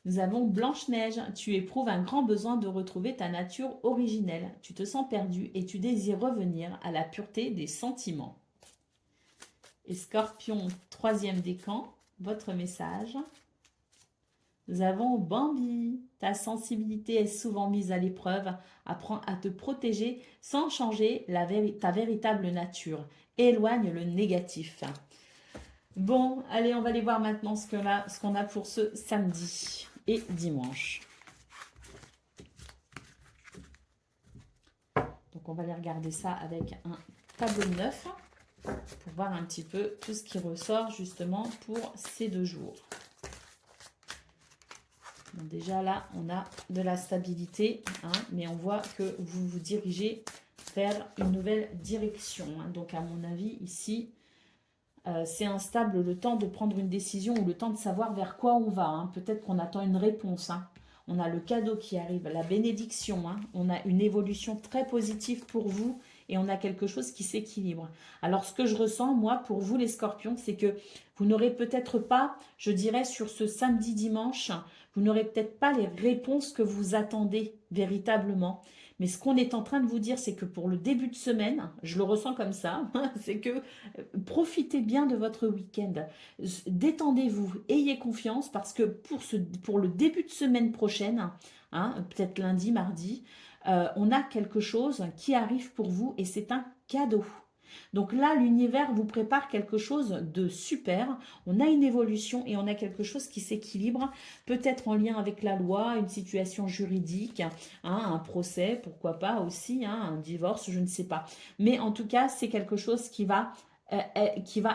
[SPEAKER 1] Nous avons Blanche-Neige. Tu éprouves un grand besoin de retrouver ta nature originelle. Tu te sens perdu et tu désires revenir à la pureté des sentiments. Et Scorpion, troisième décan, votre message. Nous avons Bambi. Ta sensibilité est souvent mise à l'épreuve. Apprends à te protéger sans changer ta véritable nature. Éloigne le négatif. Bon, allez, on va aller voir maintenant ce qu'on a pour ce samedi et dimanche. Donc, on va aller regarder ça avec un tableau neuf pour voir un petit peu tout ce qui ressort justement pour ces 2 jours. Donc déjà là, on a de la stabilité, hein, mais on voit que vous vous dirigez vers une nouvelle direction, hein. Donc à mon avis, ici, c'est instable le temps de prendre une décision ou le temps de savoir vers quoi on va, hein. Peut-être qu'on attend une réponse, hein. On a le cadeau qui arrive, la bénédiction, hein. On a une évolution très positive pour vous et on a quelque chose qui s'équilibre. Alors, ce que je ressens, moi, pour vous les scorpions, c'est que vous n'aurez peut-être pas, je dirais, sur ce samedi-dimanche, vous n'aurez peut-être pas les réponses que vous attendez véritablement. Mais ce qu'on est en train de vous dire, c'est que pour le début de semaine, je le ressens comme ça, c'est que profitez bien de votre week-end. Détendez-vous, ayez confiance parce que pour le début de semaine prochaine, hein, peut-être lundi, mardi, on a quelque chose qui arrive pour vous et c'est un cadeau. Donc là, l'univers vous prépare quelque chose de super. On a une évolution et on a quelque chose qui s'équilibre, peut-être en lien avec la loi, une situation juridique, hein, un procès, pourquoi pas aussi, hein, un divorce, je ne sais pas. Mais en tout cas, c'est quelque chose qui va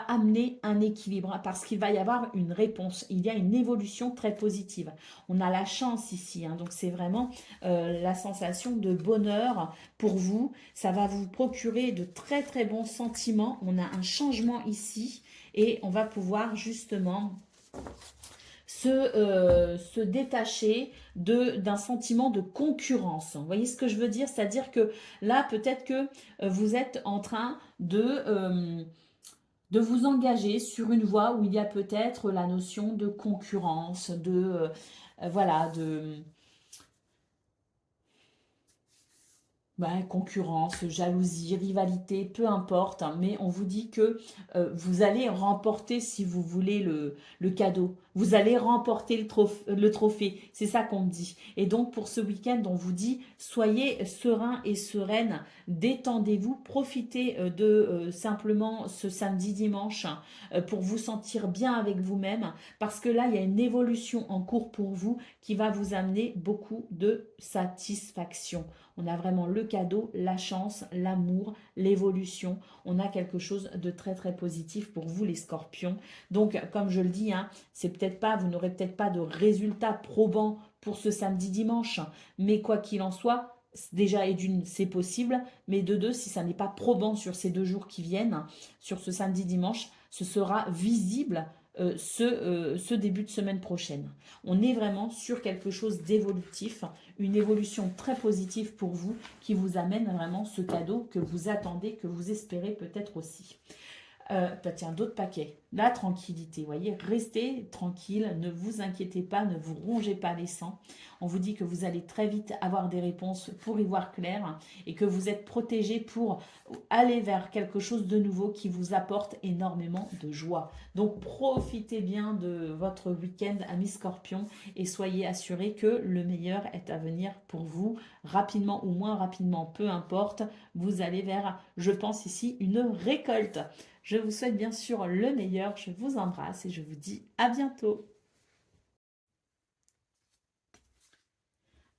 [SPEAKER 1] amener un équilibre parce qu'il va y avoir une réponse. Il y a une évolution très positive. On a la chance ici, hein, donc c'est vraiment la sensation de bonheur pour vous. Ça va vous procurer de très très bons sentiments. On a un changement ici et on va pouvoir justement se détacher d'un sentiment de concurrence. Vous voyez ce que je veux dire? C'est-à-dire que là, peut-être que vous êtes en train de vous engager sur une voie où il y a peut-être la notion de concurrence, voilà, concurrence, jalousie, rivalité, peu importe, hein, mais on vous dit que vous allez remporter, si vous voulez, le cadeau. Vous allez remporter le trophée. C'est ça qu'on me dit. Et donc, pour ce week-end, on vous dit, soyez serein et sereine, détendez-vous, profitez de simplement ce samedi, dimanche, pour vous sentir bien avec vous-même, parce que là, il y a une évolution en cours pour vous qui va vous amener beaucoup de satisfaction. On a vraiment le cadeau, la chance, l'amour, l'évolution. On a quelque chose de très très positif pour vous les scorpions. Donc comme je le dis, hein, c'est peut-être pas, vous n'aurez peut-être pas de résultats probants pour ce samedi dimanche, mais quoi qu'il en soit, déjà et d'une c'est possible, mais de deux, si ça n'est pas probant sur ces 2 jours qui viennent, sur ce samedi dimanche, ce sera visible ce début de semaine prochaine. On est vraiment sur quelque chose d'évolutif, une évolution très positive pour vous qui vous amène vraiment ce cadeau que vous attendez, que vous espérez peut-être aussi. Tiens, d'autres paquets. La tranquillité, vous voyez, restez tranquille, ne vous inquiétez pas, ne vous rongez pas les sangs. On vous dit que vous allez très vite avoir des réponses pour y voir clair et que vous êtes protégé pour aller vers quelque chose de nouveau qui vous apporte énormément de joie. Donc profitez bien de votre week-end, amis Scorpion, et soyez assurés que le meilleur est à venir pour vous, rapidement ou moins rapidement, peu importe. Vous allez vers, je pense ici, une récolte. Je vous souhaite bien sûr le meilleur, je vous embrasse et je vous dis à bientôt.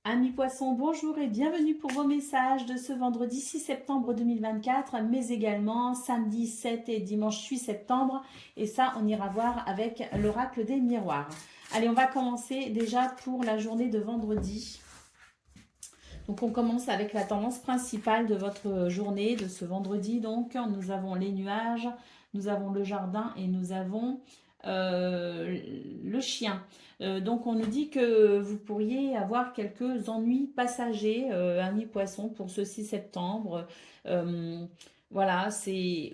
[SPEAKER 1] Amis poissons, bonjour et bienvenue pour vos messages de ce vendredi 6 septembre 2024, mais également samedi 7 et dimanche 8 septembre. Et ça, on ira voir avec l'oracle des miroirs. Allez, on va commencer déjà pour la journée de vendredi. Donc on commence avec la tendance principale de votre journée, de ce vendredi. Donc nous avons les nuages, nous avons le jardin et nous avons le chien. Donc on nous dit que vous pourriez avoir quelques ennuis passagers, amis poissons, pour ce 6 septembre. Voilà,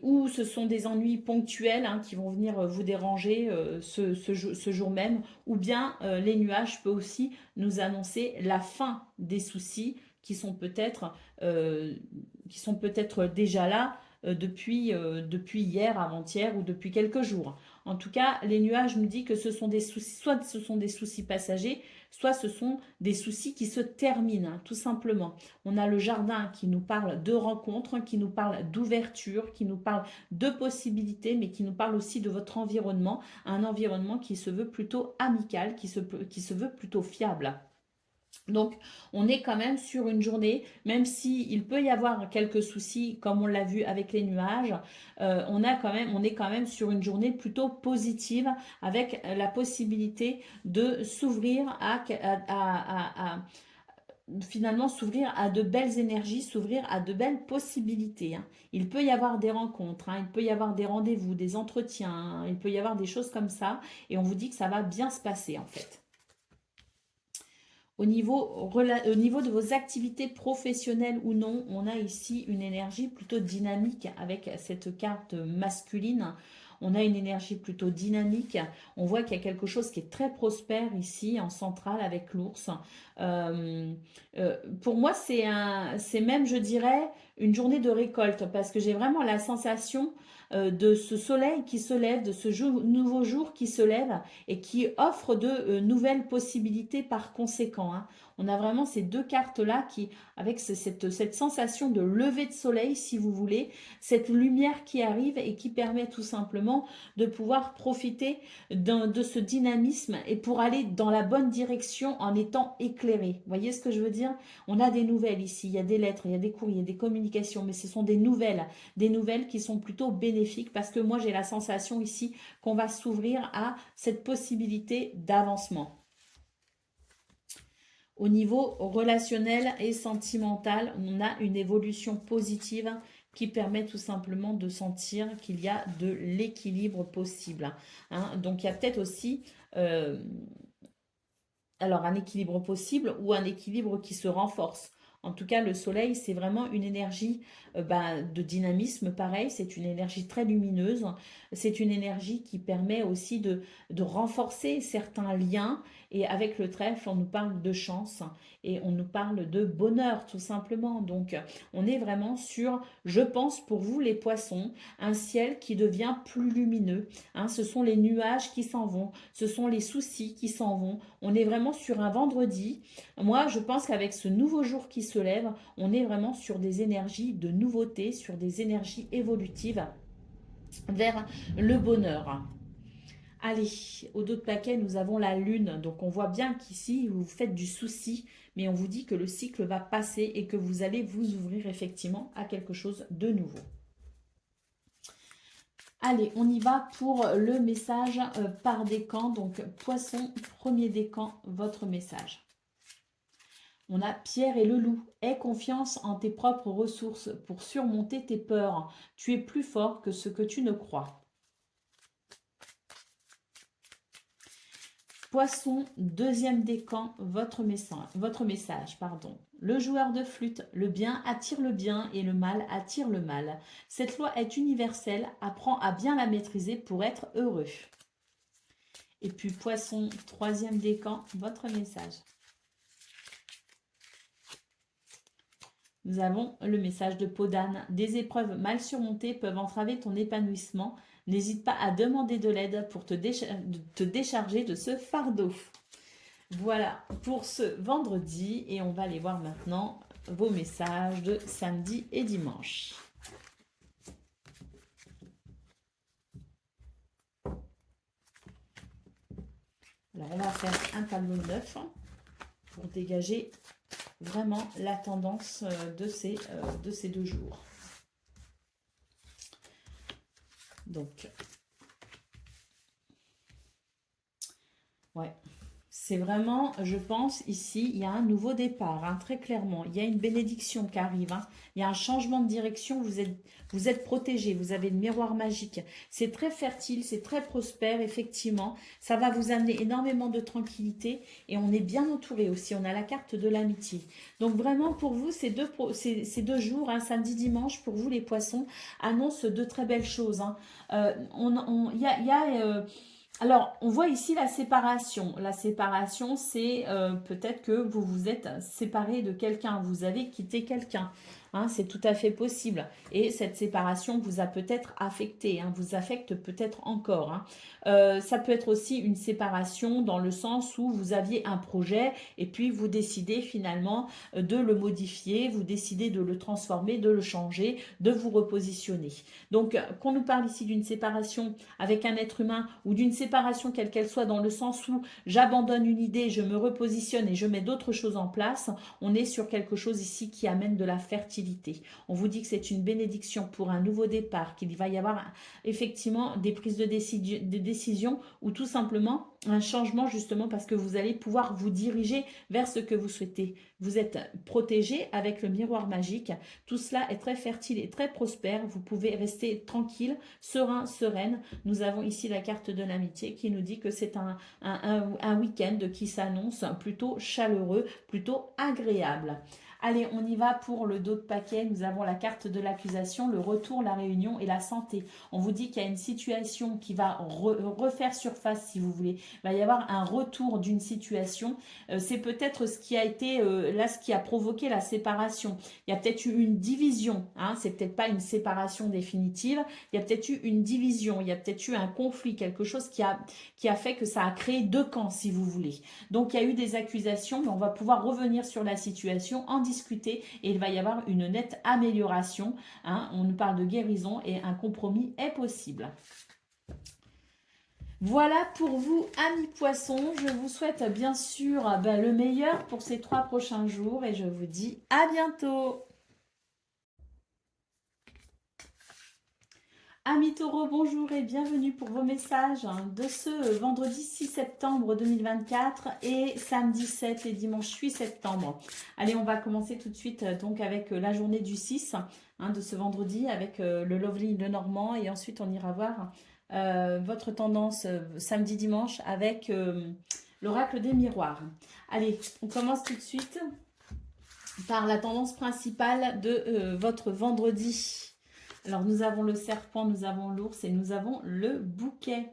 [SPEAKER 1] ou ce sont des ennuis ponctuels, hein, qui vont venir vous déranger ce jour même, ou bien les nuages peuvent aussi nous annoncer la fin des soucis qui sont peut-être déjà là depuis hier, avant-hier ou depuis quelques jours. En tout cas, les nuages nous disent que ce sont des soucis, soit ce sont des soucis passagers, soit ce sont des soucis qui se terminent, hein, tout simplement. On a le jardin qui nous parle de rencontres, qui nous parle d'ouverture, qui nous parle de possibilités, mais qui nous parle aussi de votre environnement, un environnement qui se veut plutôt amical, qui se veut plutôt fiable. Donc, on est quand même sur une journée, même s'il peut y avoir quelques soucis, comme on l'a vu avec les nuages, on est quand même sur une journée plutôt positive, avec la possibilité de s'ouvrir finalement s'ouvrir à de belles énergies, s'ouvrir à de belles possibilités, hein. Il peut y avoir des rencontres, hein, il peut y avoir des rendez-vous, des entretiens, hein, il peut y avoir des choses comme ça, et on vous dit que ça va bien se passer en fait. Au niveau de vos activités professionnelles ou non, on a ici une énergie plutôt dynamique avec cette carte masculine. On a une énergie plutôt dynamique. On voit qu'il y a quelque chose qui est très prospère ici en centrale avec l'ours. Pour moi, c'est même, je dirais, une journée de récolte parce que j'ai vraiment la sensation de ce soleil qui se lève, de ce nouveau jour qui se lève et qui offre de nouvelles possibilités par conséquent, hein. On a vraiment ces deux cartes-là qui, avec cette sensation de lever de soleil, si vous voulez, cette lumière qui arrive et qui permet tout simplement de pouvoir profiter de ce dynamisme et pour aller dans la bonne direction en étant éclairé. Vous voyez ce que je veux dire? On a des nouvelles ici, il y a des lettres, il y a des courriers, des communications, mais ce sont des nouvelles qui sont plutôt bénéfiques parce que moi j'ai la sensation ici qu'on va s'ouvrir à cette possibilité d'avancement. Au niveau relationnel et sentimental, on a une évolution positive qui permet tout simplement de sentir qu'il y a de l'équilibre possible. Hein. Donc il y a peut-être aussi alors un équilibre possible ou un équilibre qui se renforce. En tout cas, le soleil, c'est vraiment une énergie de dynamisme, pareil, c'est une énergie très lumineuse, c'est une énergie qui permet aussi de renforcer certains liens, et avec le trèfle, on nous parle de chance, et on nous parle de bonheur, tout simplement. Donc, on est vraiment sur, je pense, pour vous les poissons, un ciel qui devient plus lumineux, hein, ce sont les nuages qui s'en vont, ce sont les soucis qui s'en vont, on est vraiment sur un vendredi. Moi, je pense qu'avec ce nouveau jour qui se lève, on est vraiment sur des énergies de nouveauté, sur des énergies évolutives vers le bonheur. Allez, au dos de paquet, nous avons la lune. Donc, on voit bien qu'ici, vous faites du souci, mais on vous dit que le cycle va passer et que vous allez vous ouvrir effectivement à quelque chose de nouveau. Allez, on y va pour le message par décan. Donc, poisson, premier décan, votre message. On a Pierre et le loup. Aie confiance en tes propres ressources pour surmonter tes peurs. Tu es plus fort que ce que tu ne crois. Poisson, deuxième décan, votre message. Le joueur de flûte, le bien attire le bien et le mal attire le mal. Cette loi est universelle, apprends à bien la maîtriser pour être heureux. Et puis Poisson, troisième décan, votre message. Nous avons le message de peau d'âne. Des épreuves mal surmontées peuvent entraver ton épanouissement. N'hésite pas à demander de l'aide pour te décharger de ce fardeau. Voilà pour ce vendredi. Et on va aller voir maintenant vos messages de samedi et dimanche. Alors, on va faire un tableau neuf pour dégager vraiment la tendance de ces 2 jours. Donc, ouais, c'est vraiment, je pense, ici, il y a un nouveau départ, hein, très clairement. Il y a une bénédiction qui arrive, hein. Il y a un changement de direction, vous êtes protégé, vous avez le miroir magique. C'est très fertile, c'est très prospère, effectivement. Ça va vous amener énormément de tranquillité et on est bien entouré aussi. On a la carte de l'amitié. Donc vraiment, pour vous, ces 2 jours, hein, samedi, dimanche, pour vous les poissons, annoncent de très belles choses. Hein. Alors, on voit ici la séparation. La séparation, c'est peut-être que vous vous êtes séparé de quelqu'un, vous avez quitté quelqu'un. Hein, c'est tout à fait possible. Et cette séparation vous a peut-être affecté, hein, vous affecte peut-être encore. Hein. Ça peut être aussi une séparation dans le sens où vous aviez un projet et puis vous décidez finalement de le modifier, vous décidez de le transformer, de le changer, de vous repositionner. Donc, qu'on nous parle ici d'une séparation avec un être humain ou d'une séparation quelle qu'elle soit dans le sens où j'abandonne une idée, je me repositionne et je mets d'autres choses en place, on est sur quelque chose ici qui amène de la fertilité. On vous dit que c'est une bénédiction pour un nouveau départ, qu'il va y avoir effectivement des prises de décision ou tout simplement un changement justement parce que vous allez pouvoir vous diriger vers ce que vous souhaitez. Vous êtes protégé avec le miroir magique. Tout cela est très fertile et très prospère. Vous pouvez rester tranquille, serein, sereine. Nous avons ici la carte de l'amitié qui nous dit que c'est un week-end qui s'annonce plutôt chaleureux, plutôt agréable. Allez, on y va pour le dos de paquet. Nous avons la carte de l'accusation, le retour, la réunion et la santé. On vous dit qu'il y a une situation qui va refaire surface, si vous voulez. Il va y avoir un retour d'une situation. C'est peut-être ce qui a été, là, ce qui a provoqué la séparation. Il y a peut-être eu une division. Hein, c'est peut-être pas une séparation définitive. Il y a peut-être eu une division. Il y a peut-être eu un conflit, quelque chose qui a fait que ça a créé deux camps, si vous voulez. Donc, il y a eu des accusations, mais on va pouvoir revenir sur la situation, en discuter et il va y avoir une nette amélioration. Hein. On nous parle de guérison et un compromis est possible. Voilà pour vous, amis poissons. Je vous souhaite bien sûr le meilleur pour ces 3 prochains jours et je vous dis à bientôt. Amis taureaux, bonjour et bienvenue pour vos messages de ce vendredi 6 septembre 2024 et samedi 7 et dimanche 8 septembre. Allez, on va commencer tout de suite donc avec la journée du 6 de ce vendredi avec le Lovely le Normand et ensuite on ira voir votre tendance samedi dimanche avec l'oracle des miroirs. Allez, on commence tout de suite par la tendance principale de votre vendredi. Alors, nous avons le serpent, nous avons l'ours et nous avons le bouquet.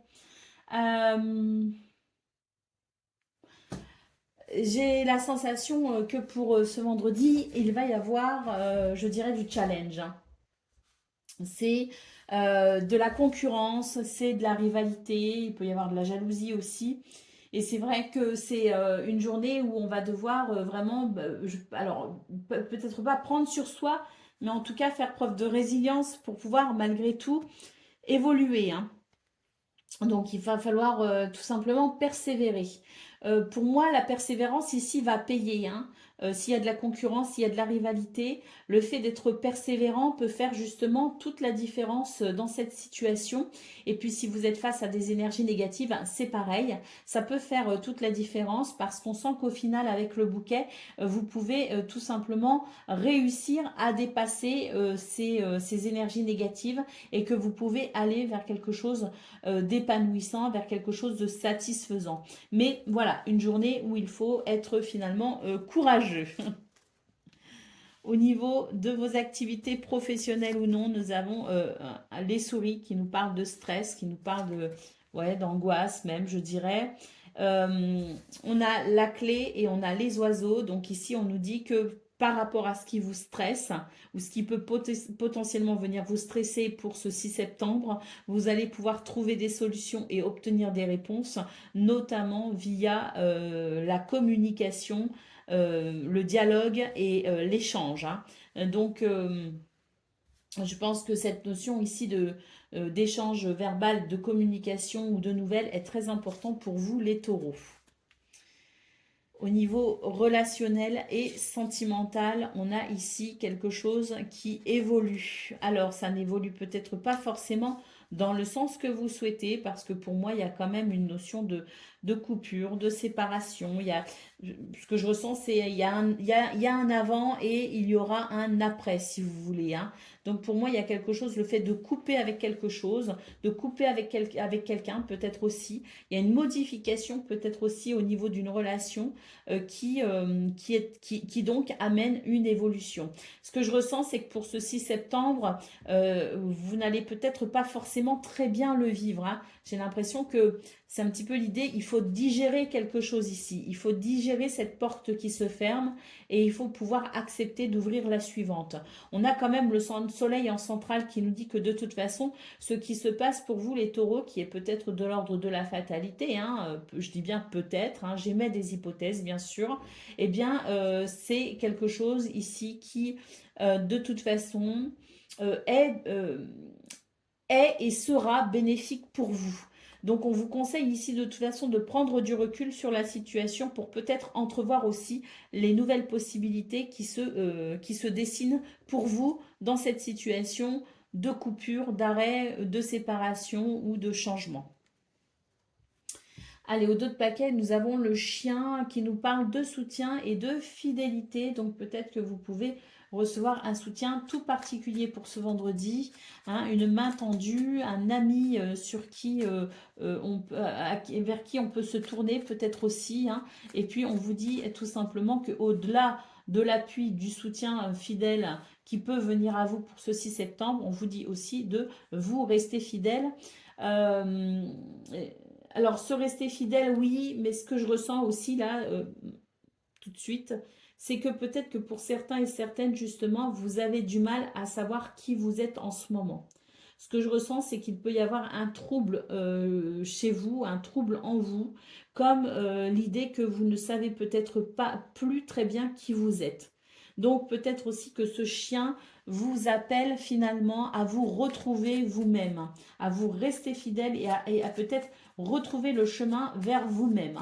[SPEAKER 1] J'ai la sensation que pour ce vendredi, il va y avoir, je dirais, du challenge. C'est de la concurrence, c'est de la rivalité, il peut y avoir de la jalousie aussi. Et c'est vrai que c'est une journée où on va devoir vraiment, alors peut-être pas prendre sur soi, mais en tout cas faire preuve de résilience pour pouvoir malgré tout évoluer. Hein. Donc il va falloir tout simplement persévérer. Pour moi, la persévérance ici va payer. Hein. S'il y a de la concurrence, s'il y a de la rivalité, le fait d'être persévérant peut faire justement toute la différence dans cette situation. Et puis si vous êtes face à des énergies négatives, c'est pareil. Ça peut faire toute la différence parce qu'on sent qu'au final, avec le bouquet, vous pouvez tout simplement réussir à dépasser ces énergies négatives et que vous pouvez aller vers quelque chose d'épanouissant, vers quelque chose de satisfaisant. Mais voilà, une journée où il faut être finalement courageux. Au niveau de vos activités professionnelles ou non, nous avons les souris qui nous parlent de stress, qui nous parlent d'angoisse même, je dirais. On a la clé et on a les oiseaux. Donc ici, on nous dit que par rapport à ce qui vous stresse ou ce qui peut potentiellement venir vous stresser pour ce 6 septembre, vous allez pouvoir trouver des solutions et obtenir des réponses, notamment via la communication, le dialogue et l'échange. Hein. Donc, je pense que cette notion ici d'échange verbal, de communication ou de nouvelles est très important pour vous les taureaux. Au niveau relationnel et sentimental, on a ici quelque chose qui évolue. Alors, ça n'évolue peut-être pas forcément dans le sens que vous souhaitez, parce que pour moi, il y a quand même une notion de coupure, de séparation. Ce que je ressens, c'est il y a un avant et il y aura un après, si vous voulez. Hein. Donc, pour moi, il y a quelque chose, le fait de couper avec quelque chose, de couper avec quelqu'un, peut-être aussi. Il y a une modification, peut-être aussi au niveau d'une relation qui donc amène une évolution. Ce que je ressens, c'est que pour ce 6 septembre, vous n'allez peut-être pas forcément très bien le vivre. Hein. J'ai l'impression que c'est un petit peu l'idée, il faut digérer quelque chose ici. Il faut digérer cette porte qui se ferme et il faut pouvoir accepter d'ouvrir la suivante. On a quand même le soleil en centrale qui nous dit que de toute façon, ce qui se passe pour vous les taureaux, qui est peut-être de l'ordre de la fatalité, hein, je dis bien peut-être, hein, j'émets des hypothèses bien sûr, eh bien c'est quelque chose ici qui de toute façon est et sera bénéfique pour vous. Donc on vous conseille ici de toute façon de prendre du recul sur la situation pour peut-être entrevoir aussi les nouvelles possibilités qui se dessinent pour vous dans cette situation de coupure, d'arrêt, de séparation ou de changement. Allez, au dos de paquet, nous avons le chien qui nous parle de soutien et de fidélité. Donc peut-être que vous pouvez recevoir un soutien tout particulier pour ce vendredi, hein, une main tendue, un ami vers qui on peut se tourner peut-être aussi. Hein, et puis on vous dit tout simplement qu'au-delà de l'appui, du soutien fidèle qui peut venir à vous pour ce 6 septembre. On vous dit aussi de vous rester fidèle. Alors, se rester fidèle, oui, mais ce que je ressens aussi là, tout de suite, c'est que peut-être que pour certains et certaines, justement, vous avez du mal à savoir qui vous êtes en ce moment. Ce que je ressens, c'est qu'il peut y avoir un trouble chez vous, un trouble en vous, comme l'idée que vous ne savez peut-être pas plus très bien qui vous êtes. Donc peut-être aussi que ce chien vous appelle finalement à vous retrouver vous-même, à vous rester fidèle et à peut-être retrouver le chemin vers vous-même.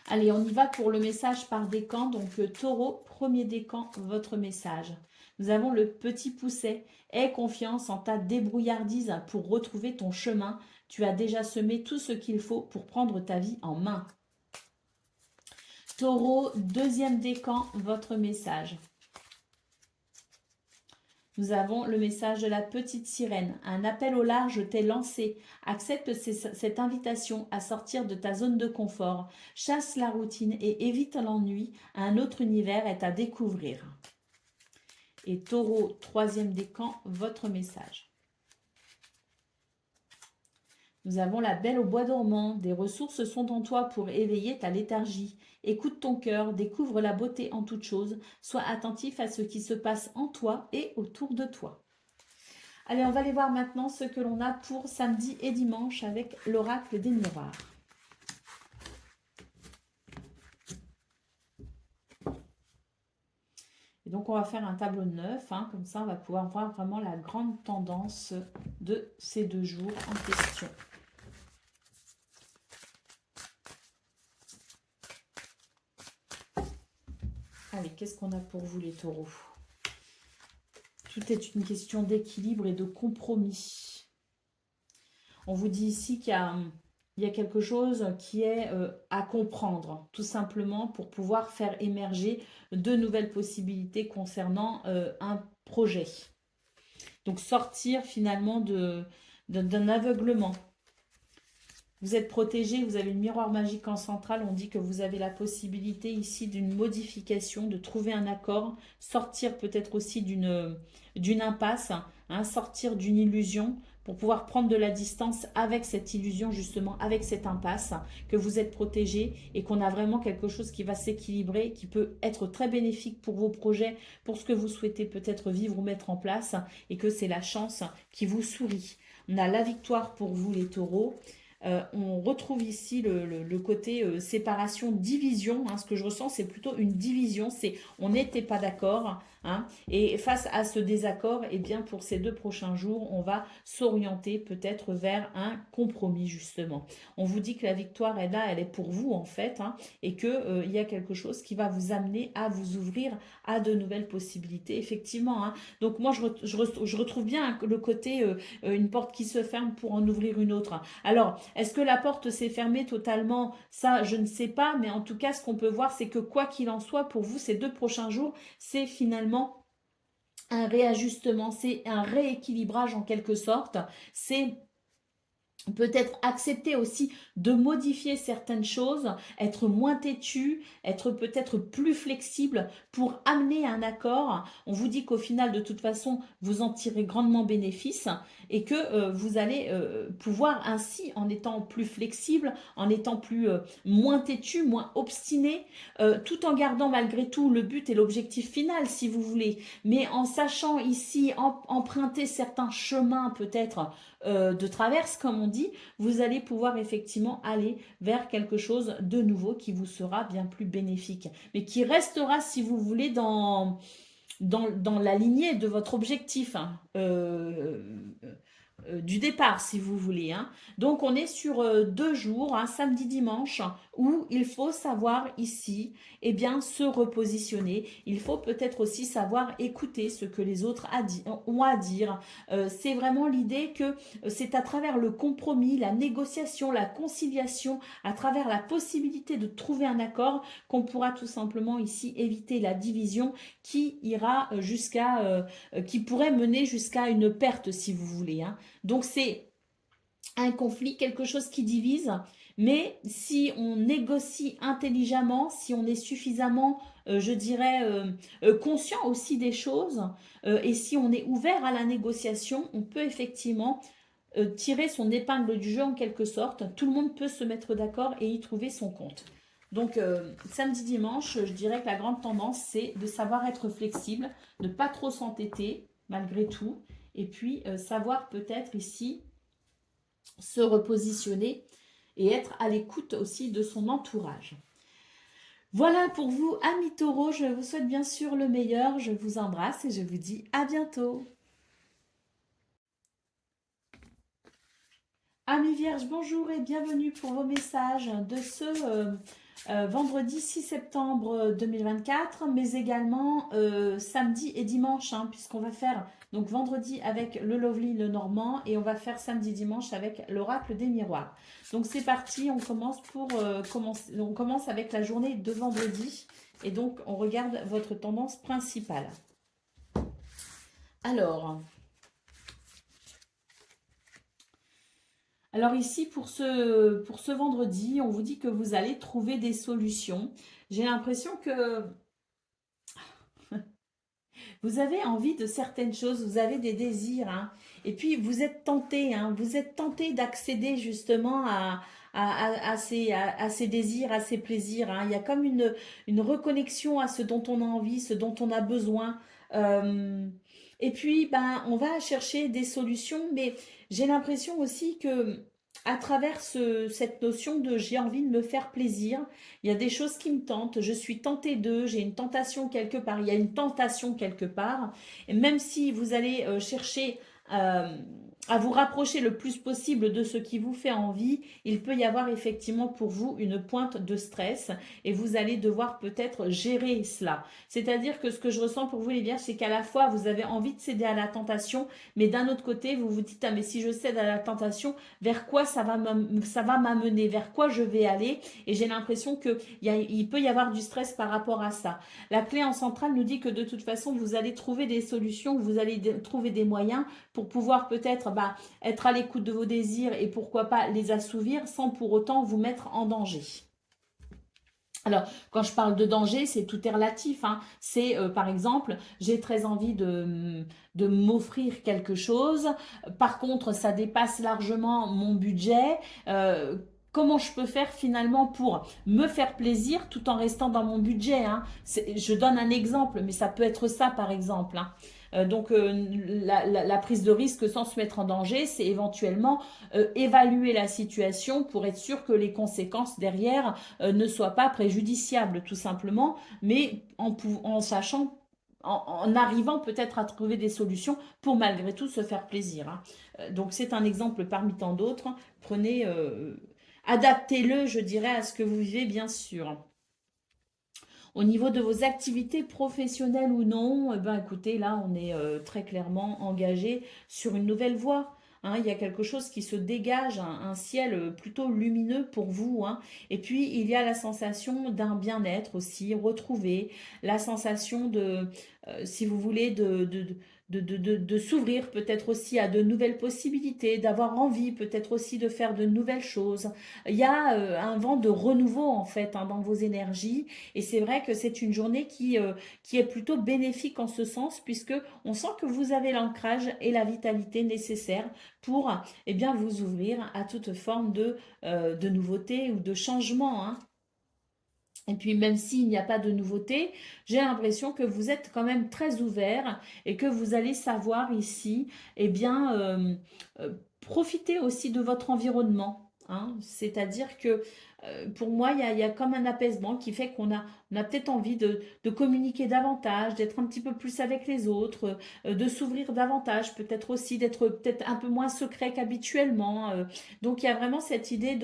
[SPEAKER 1] Allez, on y va pour le message par décan. Donc, taureau, premier décan, votre message. Nous avons le petit pousset. Aie confiance en ta débrouillardise pour retrouver ton chemin. Tu as déjà semé tout ce qu'il faut pour prendre ta vie en main. Taureau, deuxième décan, votre message. Nous avons le message de la petite sirène. Un appel au large t'est lancé. Accepte cette invitation à sortir de ta zone de confort. Chasse la routine et évite l'ennui. Un autre univers est à découvrir. Et Taureau, troisième décan, votre message. Nous avons la belle au bois dormant. Des ressources sont en toi pour éveiller ta léthargie. Écoute ton cœur, découvre la beauté en toute chose. Sois attentif à ce qui se passe en toi et autour de toi. Allez, on va aller voir maintenant ce que l'on a pour samedi et dimanche avec l'oracle des miroirs. Et donc, on va faire un tableau neuf. Comme ça, on va pouvoir voir vraiment la grande tendance de ces 2 jours en question. Allez, qu'est-ce qu'on a pour vous les taureaux? Tout est une question d'équilibre et de compromis. On vous dit ici qu'il y a quelque chose qui est à comprendre, tout simplement pour pouvoir faire émerger de nouvelles possibilités concernant un projet. Donc sortir finalement d'un aveuglement. Vous êtes protégé, vous avez le miroir magique en centrale. On dit que vous avez la possibilité ici d'une modification, de trouver un accord, sortir peut-être aussi d'une impasse, sortir d'une illusion pour pouvoir prendre de la distance avec cette illusion, justement, avec cette impasse, que vous êtes protégé et qu'on a vraiment quelque chose qui va s'équilibrer, qui peut être très bénéfique pour vos projets, pour ce que vous souhaitez peut-être vivre ou mettre en place, et que c'est la chance qui vous sourit. On a la victoire pour vous les taureaux. On retrouve ici le côté séparation, division. Ce que je ressens, c'est plutôt une division. C'est on n'était pas d'accord. Et face à ce désaccord, eh bien, pour ces 2 prochains jours, on va s'orienter peut-être vers un compromis, justement. On vous dit que la victoire est là, elle est pour vous, en fait. Et qu'il y a quelque chose qui va vous amener à vous ouvrir à de nouvelles possibilités, effectivement. Donc, moi, je retrouve bien le côté une porte qui se ferme pour en ouvrir une autre. Alors, est-ce que la porte s'est fermée totalement? Ça, je ne sais pas, mais en tout cas, ce qu'on peut voir, c'est que quoi qu'il en soit, pour vous, ces 2 prochains jours, c'est finalement un réajustement, c'est un rééquilibrage en quelque sorte, c'est peut-être accepter aussi de modifier certaines choses, être moins têtu, être peut-être plus flexible pour amener un accord. On vous dit qu'au final, de toute façon, vous en tirez grandement bénéfice et que vous allez pouvoir ainsi, en étant plus flexible, en étant moins têtu, moins obstiné, tout en gardant malgré tout le but et l'objectif final, si vous voulez, mais en sachant ici emprunter certains chemins peut-être de traverse, comme on dit, vous allez pouvoir effectivement aller vers quelque chose de nouveau qui vous sera bien plus bénéfique, mais qui restera, si vous voulez, dans la lignée de votre objectif du départ, si vous voulez. Donc, on est sur 2 jours, samedi, dimanche, où il faut savoir ici, eh bien, se repositionner. Il faut peut-être aussi savoir écouter ce que les autres ont à dire. C'est vraiment l'idée que c'est à travers le compromis, la négociation, la conciliation, à travers la possibilité de trouver un accord qu'on pourra tout simplement ici éviter la division qui ira qui pourrait mener jusqu'à une perte, si vous voulez. Donc, c'est un conflit, quelque chose qui divise, mais si on négocie intelligemment, si on est suffisamment je dirais, conscient aussi des choses. Et si on est ouvert à la négociation, on peut effectivement tirer son épingle du jeu en quelque sorte. Tout le monde peut se mettre d'accord et y trouver son compte. Donc samedi, dimanche, je dirais que la grande tendance, c'est de savoir être flexible, de pas trop s'entêter malgré tout, et puis savoir peut-être ici se repositionner et être à l'écoute aussi de son entourage. Voilà pour vous, amis taureaux, je vous souhaite bien sûr le meilleur, je vous embrasse et je vous dis à bientôt. Amis vierges, bonjour et bienvenue pour vos messages de ce vendredi 6 septembre 2024, mais également samedi et dimanche, hein, puisqu'on va faire donc vendredi avec le Lovely, le Normand, et on va faire samedi dimanche avec l'oracle des miroirs. Donc c'est parti, on commence on commence avec la journée de vendredi, et donc on regarde votre tendance principale. Alors ici, pour ce vendredi, on vous dit que vous allez trouver des solutions. J'ai l'impression que vous avez envie de certaines choses, vous avez des désirs, hein, et puis vous êtes tenté, d'accéder justement à ces désirs, à ces plaisirs, hein. Il y a comme une reconnexion à ce dont on a envie, ce dont on a besoin. Euh, et puis, ben, on va chercher des solutions, mais j'ai l'impression aussi que à travers cette notion de j'ai envie de me faire plaisir, il y a des choses qui me tentent, je suis tentée d'eux, j'ai une tentation quelque part, il y a une tentation quelque part. Et même si vous allez chercher euh, à vous rapprocher le plus possible de ce qui vous fait envie, il peut y avoir effectivement pour vous une pointe de stress et vous allez devoir peut-être gérer cela. C'est-à-dire que ce que je ressens pour vous les vierges, c'est qu'à la fois vous avez envie de céder à la tentation, mais d'un autre côté, vous vous dites, ah mais si je cède à la tentation, vers quoi ça va m'amener, vers quoi je vais aller? Et j'ai l'impression qu'il peut y avoir du stress par rapport à ça. La clé en centrale nous dit que de toute façon, vous allez trouver des solutions, vous allez trouver des moyens pour pouvoir peut-être être à l'écoute de vos désirs et pourquoi pas les assouvir sans pour autant vous mettre en danger. Alors, quand je parle de danger, c'est tout est relatif, hein. C'est, par exemple, j'ai très envie de m'offrir quelque chose. Par contre, ça dépasse largement mon budget. Comment je peux faire finalement pour me faire plaisir tout en restant dans mon budget, hein. Je donne un exemple, mais ça peut être ça, par exemple, hein. Donc, la prise de risque sans se mettre en danger, c'est éventuellement évaluer la situation pour être sûr que les conséquences derrière ne soient pas préjudiciables, tout simplement, mais en sachant, en arrivant peut-être à trouver des solutions pour malgré tout se faire plaisir, hein. Donc, c'est un exemple parmi tant d'autres. Prenez, adaptez-le, je dirais, à ce que vous vivez, bien sûr. Au niveau de vos activités professionnelles ou non, eh ben, écoutez, là, on est très clairement engagé sur une nouvelle voie, hein. Il y a quelque chose qui se dégage, un ciel plutôt lumineux pour vous, hein. Et puis, il y a la sensation d'un bien-être aussi retrouvé, la sensation de, si vous voulez, de s'ouvrir peut-être aussi à de nouvelles possibilités, d'avoir envie peut-être aussi de faire de nouvelles choses. Il y a un vent de renouveau en fait, hein, dans vos énergies. Et c'est vrai que c'est une journée qui est plutôt bénéfique en ce sens, puisque on sent que vous avez l'ancrage et la vitalité nécessaires pour eh bien, vous ouvrir à toute forme de nouveauté ou de changement, hein. Et puis même s'il n'y a pas de nouveauté, j'ai l'impression que vous êtes quand même très ouvert et que vous allez savoir ici, eh bien, profiter aussi de votre environnement, hein. C'est-à-dire que pour moi, il y a comme un apaisement qui fait on a peut-être envie de communiquer davantage, d'être un petit peu plus avec les autres, de s'ouvrir davantage, peut-être aussi d'être peut-être un peu moins secret qu'habituellement. Donc il y a vraiment cette idée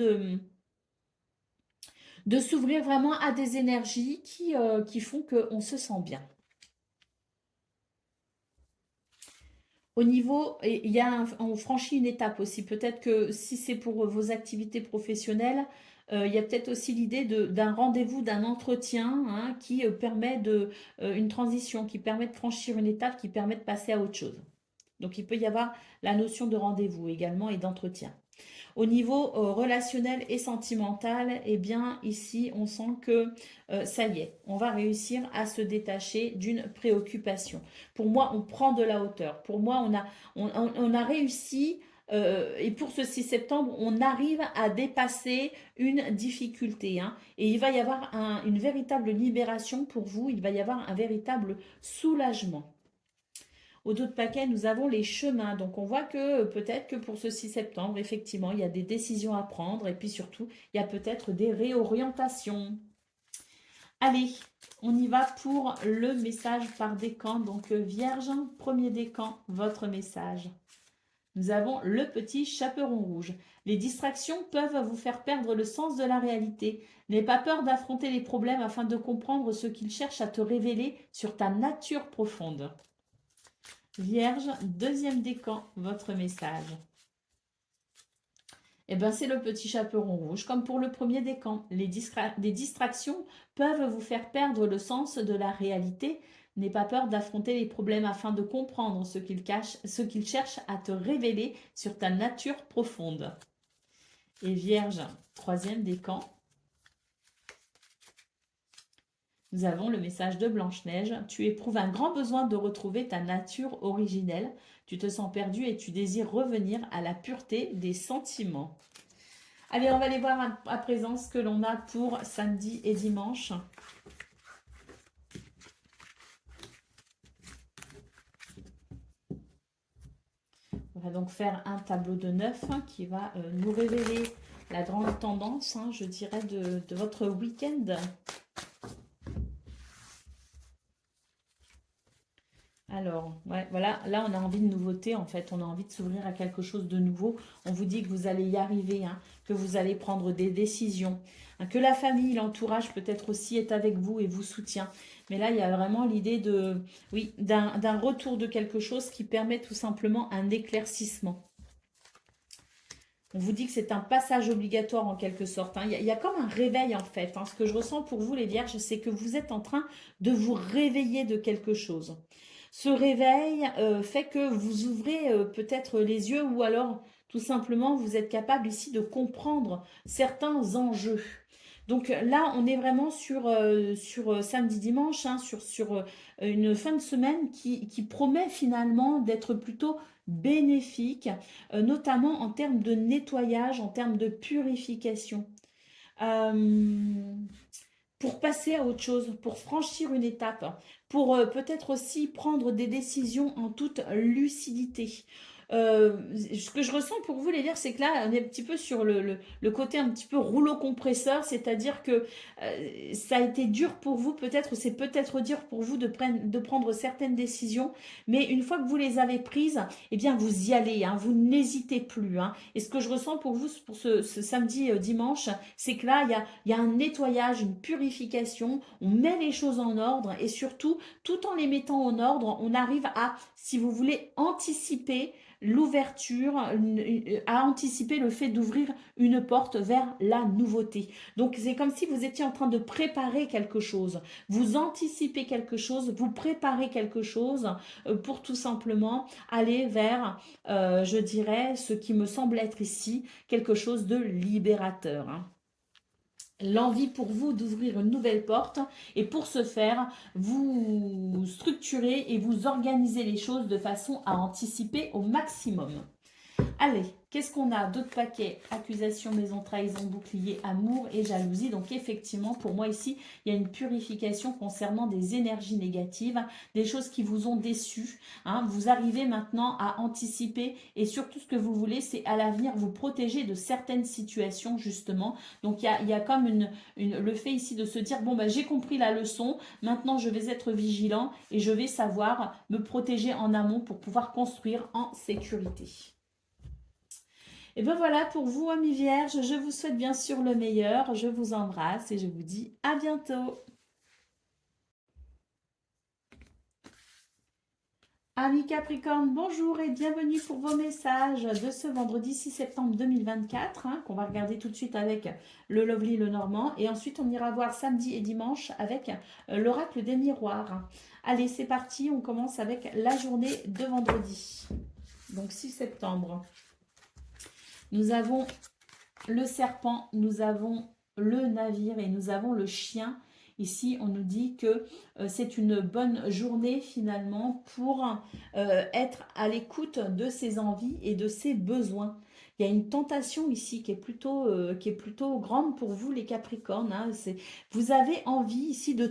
[SPEAKER 1] de s'ouvrir vraiment à des énergies qui font qu'on se sent bien. Au niveau, et il y a on franchit une étape aussi. Peut-être que si c'est pour vos activités professionnelles, il y a peut-être aussi l'idée d'un rendez-vous, d'un entretien, hein, qui permet une transition, qui permet de franchir une étape, qui permet de passer à autre chose. Donc, il peut y avoir la notion de rendez-vous également et d'entretien. Au niveau relationnel et sentimental, eh bien, ici, on sent que ça y est, on va réussir à se détacher d'une préoccupation. Pour moi, on prend de la hauteur. Pour moi, on a réussi, et pour ce 6 septembre, on arrive à dépasser une difficulté, hein. Et il va y avoir une véritable libération pour vous, il va y avoir un véritable soulagement. Au dos de paquet, nous avons les chemins. Donc, on voit que peut-être que pour ce 6 septembre, effectivement, il y a des décisions à prendre. Et puis surtout, il y a peut-être des réorientations. Allez, on y va pour le message par décan. Donc, Vierge, premier décan, votre message. Nous avons le petit chaperon rouge. Les distractions peuvent vous faire perdre le sens de la réalité. N'aie pas peur d'affronter les problèmes afin de comprendre ce qu'ils cherchent à te révéler sur ta nature profonde. Vierge, deuxième décan, votre message. Eh bien, c'est le petit chaperon rouge, comme pour le premier décan. Les distractions peuvent vous faire perdre le sens de la réalité. N'aie pas peur d'affronter les problèmes afin de comprendre ce qu'ils cherchent à te révéler sur ta nature profonde. Et Vierge, troisième décan. Nous avons le message de Blanche-Neige. Tu éprouves un grand besoin de retrouver ta nature originelle. Tu te sens perdu et tu désires revenir à la pureté des sentiments. Allez, on va aller voir à présent ce que l'on a pour samedi et dimanche. On va donc faire un tableau de 9 qui va nous révéler la grande tendance, je dirais, de votre week-end. Alors, ouais, voilà, là on a envie de nouveauté en fait, on a envie de s'ouvrir à quelque chose de nouveau. On vous dit que vous allez y arriver, que vous allez prendre des décisions, que la famille, l'entourage peut-être aussi est avec vous et vous soutient. Mais là, il y a vraiment l'idée de, oui, d'un retour de quelque chose qui permet tout simplement un éclaircissement. On vous dit que c'est un passage obligatoire en quelque sorte. Il y a comme un réveil en fait. Ce que je ressens pour vous les Vierges, c'est que vous êtes en train de vous réveiller de quelque chose. Ce réveil fait que vous ouvrez peut-être les yeux ou alors tout simplement vous êtes capable ici de comprendre certains enjeux. Donc là, on est vraiment sur samedi-dimanche, sur une fin de semaine qui promet finalement d'être plutôt bénéfique, notamment en termes de nettoyage, en termes de purification. Pour passer à autre chose, pour franchir une étape, pour peut-être aussi prendre des décisions en toute lucidité. Ce que je ressens pour vous, les Vierges, c'est que là, on est un petit peu sur le côté un petit peu rouleau compresseur, c'est-à-dire que ça a été dur pour vous, peut-être, c'est peut-être dur pour vous de prendre certaines décisions, mais une fois que vous les avez prises, eh bien, vous y allez, vous n'hésitez plus. Et ce que je ressens pour vous, pour ce samedi, dimanche, c'est que là, il y a un nettoyage, une purification, on met les choses en ordre et surtout, tout en les mettant en ordre, on arrive à, si vous voulez, anticiper l'ouverture, à anticiper le fait d'ouvrir une porte vers la nouveauté. Donc, c'est comme si vous étiez en train de préparer quelque chose. Vous anticipez quelque chose, vous préparez quelque chose pour tout simplement aller vers, je dirais, ce qui me semble être ici quelque chose de libérateur. L'envie pour vous d'ouvrir une nouvelle porte et pour ce faire, vous structurez et vous organisez les choses de façon à anticiper au maximum. Allez, qu'est-ce qu'on a d'autres paquets? Accusation, maison, trahison, bouclier, amour et jalousie. Donc effectivement, pour moi ici, il y a une purification concernant des énergies négatives, des choses qui vous ont déçu. Vous arrivez maintenant à anticiper et surtout ce que vous voulez, c'est à l'avenir vous protéger de certaines situations justement. Donc il y a comme le fait ici de se dire, bon j'ai compris la leçon, maintenant je vais être vigilant et je vais savoir me protéger en amont pour pouvoir construire en sécurité. Et bien voilà pour vous, amis vierges, je vous souhaite bien sûr le meilleur, je vous embrasse et je vous dis à bientôt. Amis Capricorne, bonjour et bienvenue pour vos messages de ce vendredi 6 septembre 2024, qu'on va regarder tout de suite avec le Lovely, le Normand, et ensuite on ira voir samedi et dimanche avec l'oracle des miroirs. Allez, c'est parti, on commence avec la journée de vendredi. Donc 6 septembre. Nous avons le serpent, nous avons le navire et nous avons le chien. Ici, on nous dit que c'est une bonne journée finalement pour être à l'écoute de ses envies et de ses besoins. Il y a une tentation ici qui est plutôt grande pour vous les Capricornes. Hein. Vous avez envie ici de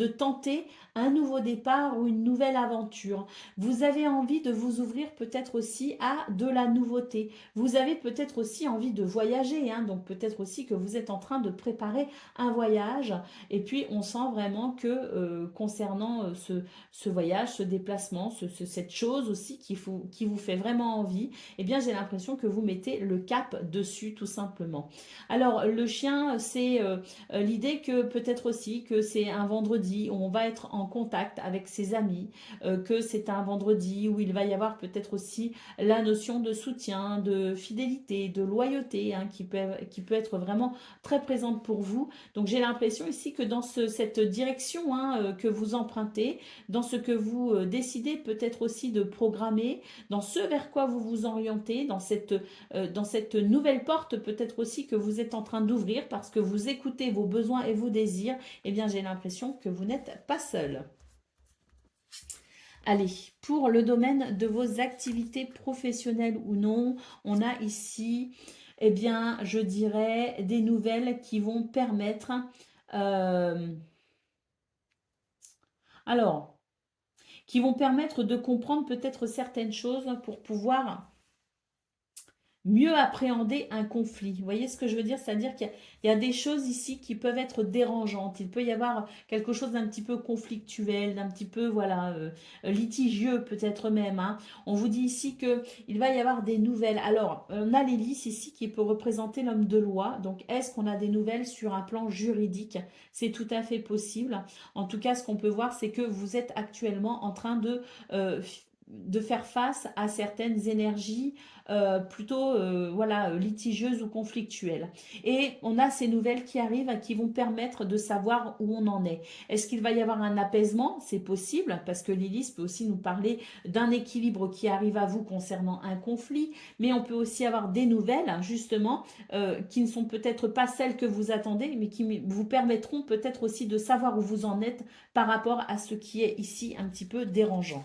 [SPEAKER 1] tenter un nouveau départ ou une nouvelle aventure. Vous avez envie de vous ouvrir peut-être aussi à de la nouveauté. Vous avez peut-être aussi envie de voyager. Hein. Donc peut-être aussi que vous êtes en train de préparer un voyage. Et puis on sent vraiment que concernant ce voyage, ce déplacement, cette chose aussi qui vous fait vraiment envie, eh bien j'ai l'impression que vous mettez le cap dessus tout simplement. Alors le chien, c'est l'idée que peut-être aussi que c'est un vendredi où on va être en contact avec ses amis, que c'est un vendredi où il va y avoir peut-être aussi la notion de soutien, de fidélité, de loyauté hein, qui peut être vraiment très présente pour vous. Donc j'ai l'impression ici que dans cette direction hein, que vous empruntez, dans ce que vous décidez peut-être aussi de programmer, dans ce vers quoi vous vous orientez, dans cette nouvelle porte peut-être aussi que vous êtes en train d'ouvrir parce que vous écoutez vos besoins et vos désirs, eh bien j'ai l'impression que vous n'êtes pas seul. Allez, pour le domaine de vos activités professionnelles ou non, on a ici, eh bien, je dirais, des nouvelles qui vont permettre... qui vont permettre de comprendre peut-être certaines choses pour pouvoir mieux appréhender un conflit. Vous voyez ce que je veux dire? C'est-à-dire qu'il y a des choses ici qui peuvent être dérangeantes. Il peut y avoir quelque chose d'un petit peu conflictuel, d'un petit peu voilà litigieux peut-être même. Hein. On vous dit ici qu'il va y avoir des nouvelles. Alors, on a l'hélice ici qui peut représenter l'homme de loi. Donc, est-ce qu'on a des nouvelles sur un plan juridique? C'est tout à fait possible. En tout cas, ce qu'on peut voir, c'est que vous êtes actuellement en train de faire face à certaines énergies plutôt voilà, litigieuses ou conflictuelles. Et on a ces nouvelles qui arrivent qui vont permettre de savoir où on en est. Est-ce qu'il va y avoir un apaisement? C'est possible parce que Lilith peut aussi nous parler d'un équilibre qui arrive à vous concernant un conflit, mais on peut aussi avoir des nouvelles justement qui ne sont peut-être pas celles que vous attendez, mais qui vous permettront peut-être aussi de savoir où vous en êtes par rapport à ce qui est ici un petit peu dérangeant.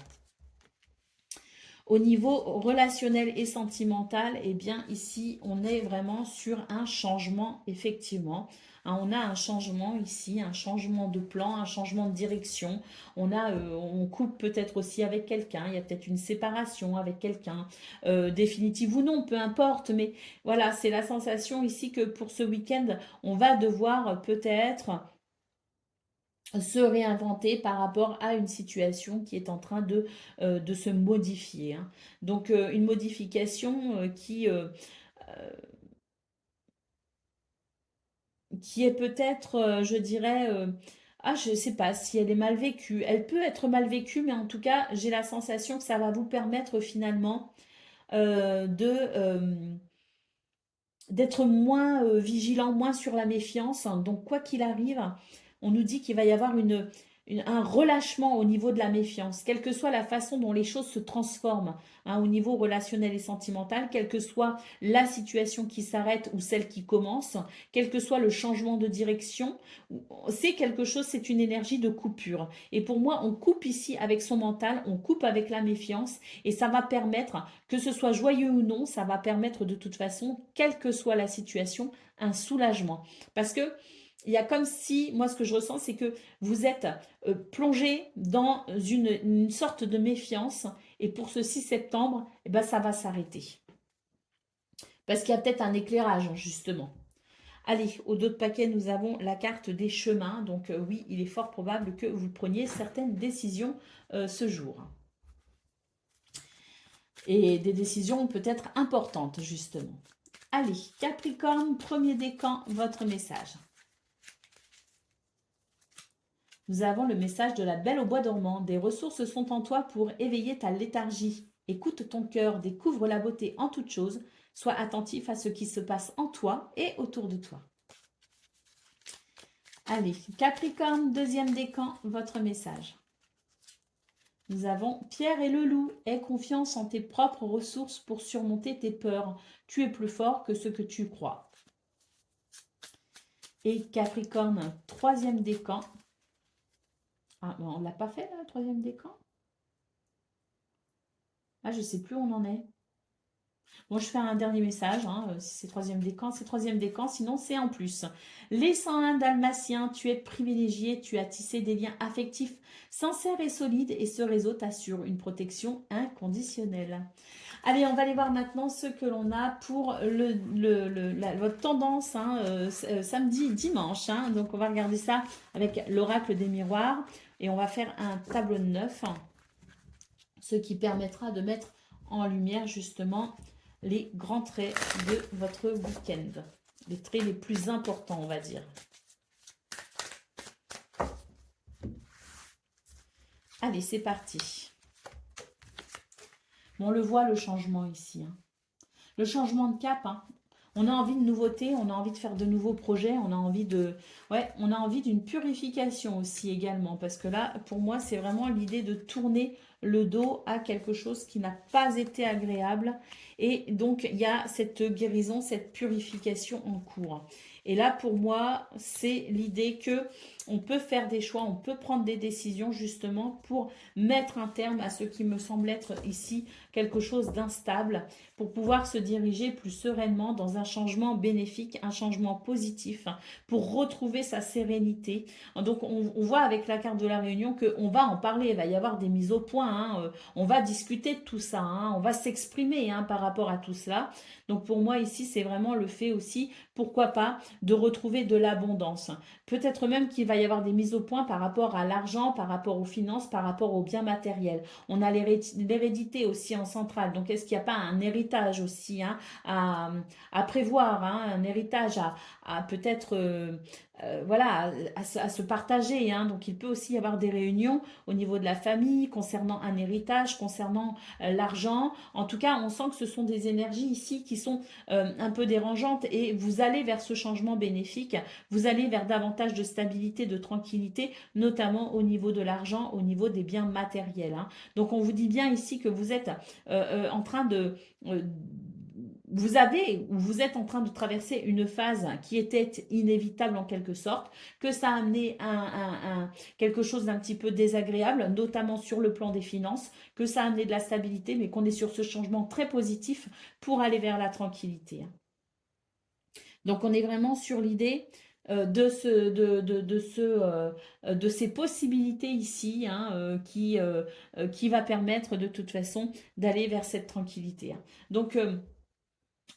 [SPEAKER 1] Au niveau relationnel et sentimental, eh bien ici, on est vraiment sur un changement, effectivement. Hein, on a un changement ici, un changement de plan, un changement de direction. On coupe peut-être aussi avec quelqu'un, il y a peut-être une séparation avec quelqu'un, définitive ou non, peu importe. Mais voilà, c'est la sensation ici que pour ce week-end, on va devoir peut-être se réinventer par rapport à une situation qui est en train de se modifier. Hein. Donc une modification qui est peut-être, je dirais, je ne sais pas si elle est mal vécue. Elle peut être mal vécue, mais en tout cas, j'ai la sensation que ça va vous permettre finalement d'être moins vigilant, moins sur la méfiance. Donc, quoi qu'il arrive, on nous dit qu'il va y avoir un relâchement au niveau de la méfiance, quelle que soit la façon dont les choses se transforment hein, au niveau relationnel et sentimental, quelle que soit la situation qui s'arrête ou celle qui commence, quel que soit le changement de direction, c'est quelque chose, c'est une énergie de coupure. Et pour moi, on coupe ici avec son mental, on coupe avec la méfiance et ça va permettre, que ce soit joyeux ou non, ça va permettre de toute façon, quelle que soit la situation, un soulagement. Parce que il y a comme si, moi ce que je ressens, c'est que vous êtes plongé dans une sorte de méfiance et pour ce 6 septembre, eh ben, ça va s'arrêter. Parce qu'il y a peut-être un éclairage, justement. Allez, au dos de paquet, nous avons la carte des chemins. Donc oui, il est fort probable que vous preniez certaines décisions ce jour. Et des décisions peut-être importantes, justement. Allez, Capricorne, premier décan, votre message. Nous avons le message de la Belle au bois dormant. Des ressources sont en toi pour éveiller ta léthargie. Écoute ton cœur, découvre la beauté en toute chose. Sois attentif à ce qui se passe en toi et autour de toi. Allez, Capricorne, deuxième décan, votre message. Nous avons Pierre et le loup. Aie confiance en tes propres ressources pour surmonter tes peurs. Tu es plus fort que ce que tu crois. Et Capricorne, troisième décan. Ah, on ne l'a pas fait là, le troisième décan? Ah, je ne sais plus où on en est. Bon, je fais un dernier message, hein, si c'est troisième décan, c'est troisième décan, sinon c'est en plus. Les 101 dalmatiens, tu es privilégié, tu as tissé des liens affectifs sincères et solides et ce réseau t'assure une protection inconditionnelle. Allez, on va aller voir maintenant ce que l'on a pour votre tendance hein, samedi, dimanche. Hein. Donc, on va regarder ça avec l'oracle des miroirs et on va faire un tableau de 9, ce qui permettra de mettre en lumière justement les grands traits de votre week-end. Les traits les plus importants, on va dire. Allez, c'est parti. Bon, on le voit, le changement ici. Hein. Le changement de cap. Hein. On a envie de nouveautés, on a envie de faire de nouveaux projets, on a envie de... Ouais, on a envie d'une purification aussi également. Parce que là, pour moi, c'est vraiment l'idée de tourner le dos à quelque chose qui n'a pas été agréable. Et donc, il y a cette guérison, cette purification en cours. Et là, pour moi, c'est l'idée que on peut faire des choix, on peut prendre des décisions justement pour mettre un terme à ce qui me semble être ici quelque chose d'instable, pour pouvoir se diriger plus sereinement dans un changement bénéfique, un changement positif, pour retrouver sa sérénité. Donc, on voit avec la carte de la Réunion qu'on va en parler, il va y avoir des mises au point, hein, on va discuter de tout ça, hein, on va s'exprimer hein, par rapport à tout cela. Donc, pour moi, ici, c'est vraiment le fait aussi, pourquoi pas, de retrouver de l'abondance. Peut-être même qu'il va y avoir des mises au point par rapport à l'argent, par rapport aux finances, par rapport aux biens matériels. On a l'hérédité aussi en centrale. Donc, est-ce qu'il n'y a pas un héritage aussi hein, à prévoir, hein, un héritage à peut-être... voilà, à se partager. Hein. Donc, il peut aussi y avoir des réunions au niveau de la famille concernant un héritage, concernant l'argent. En tout cas, on sent que ce sont des énergies ici qui sont un peu dérangeantes et vous allez vers ce changement bénéfique. Vous allez vers davantage de stabilité, de tranquillité, notamment au niveau de l'argent, au niveau des biens matériels. Hein. Donc, on vous dit bien ici que vous êtes en train de... vous êtes en train de traverser une phase qui était inévitable en quelque sorte, que ça a amené quelque chose d'un petit peu désagréable, notamment sur le plan des finances, que ça a amené de la stabilité, mais qu'on est sur ce changement très positif pour aller vers la tranquillité. Donc, on est vraiment sur l'idée de ces possibilités ici hein, qui va permettre de toute façon d'aller vers cette tranquillité. Hein. Donc,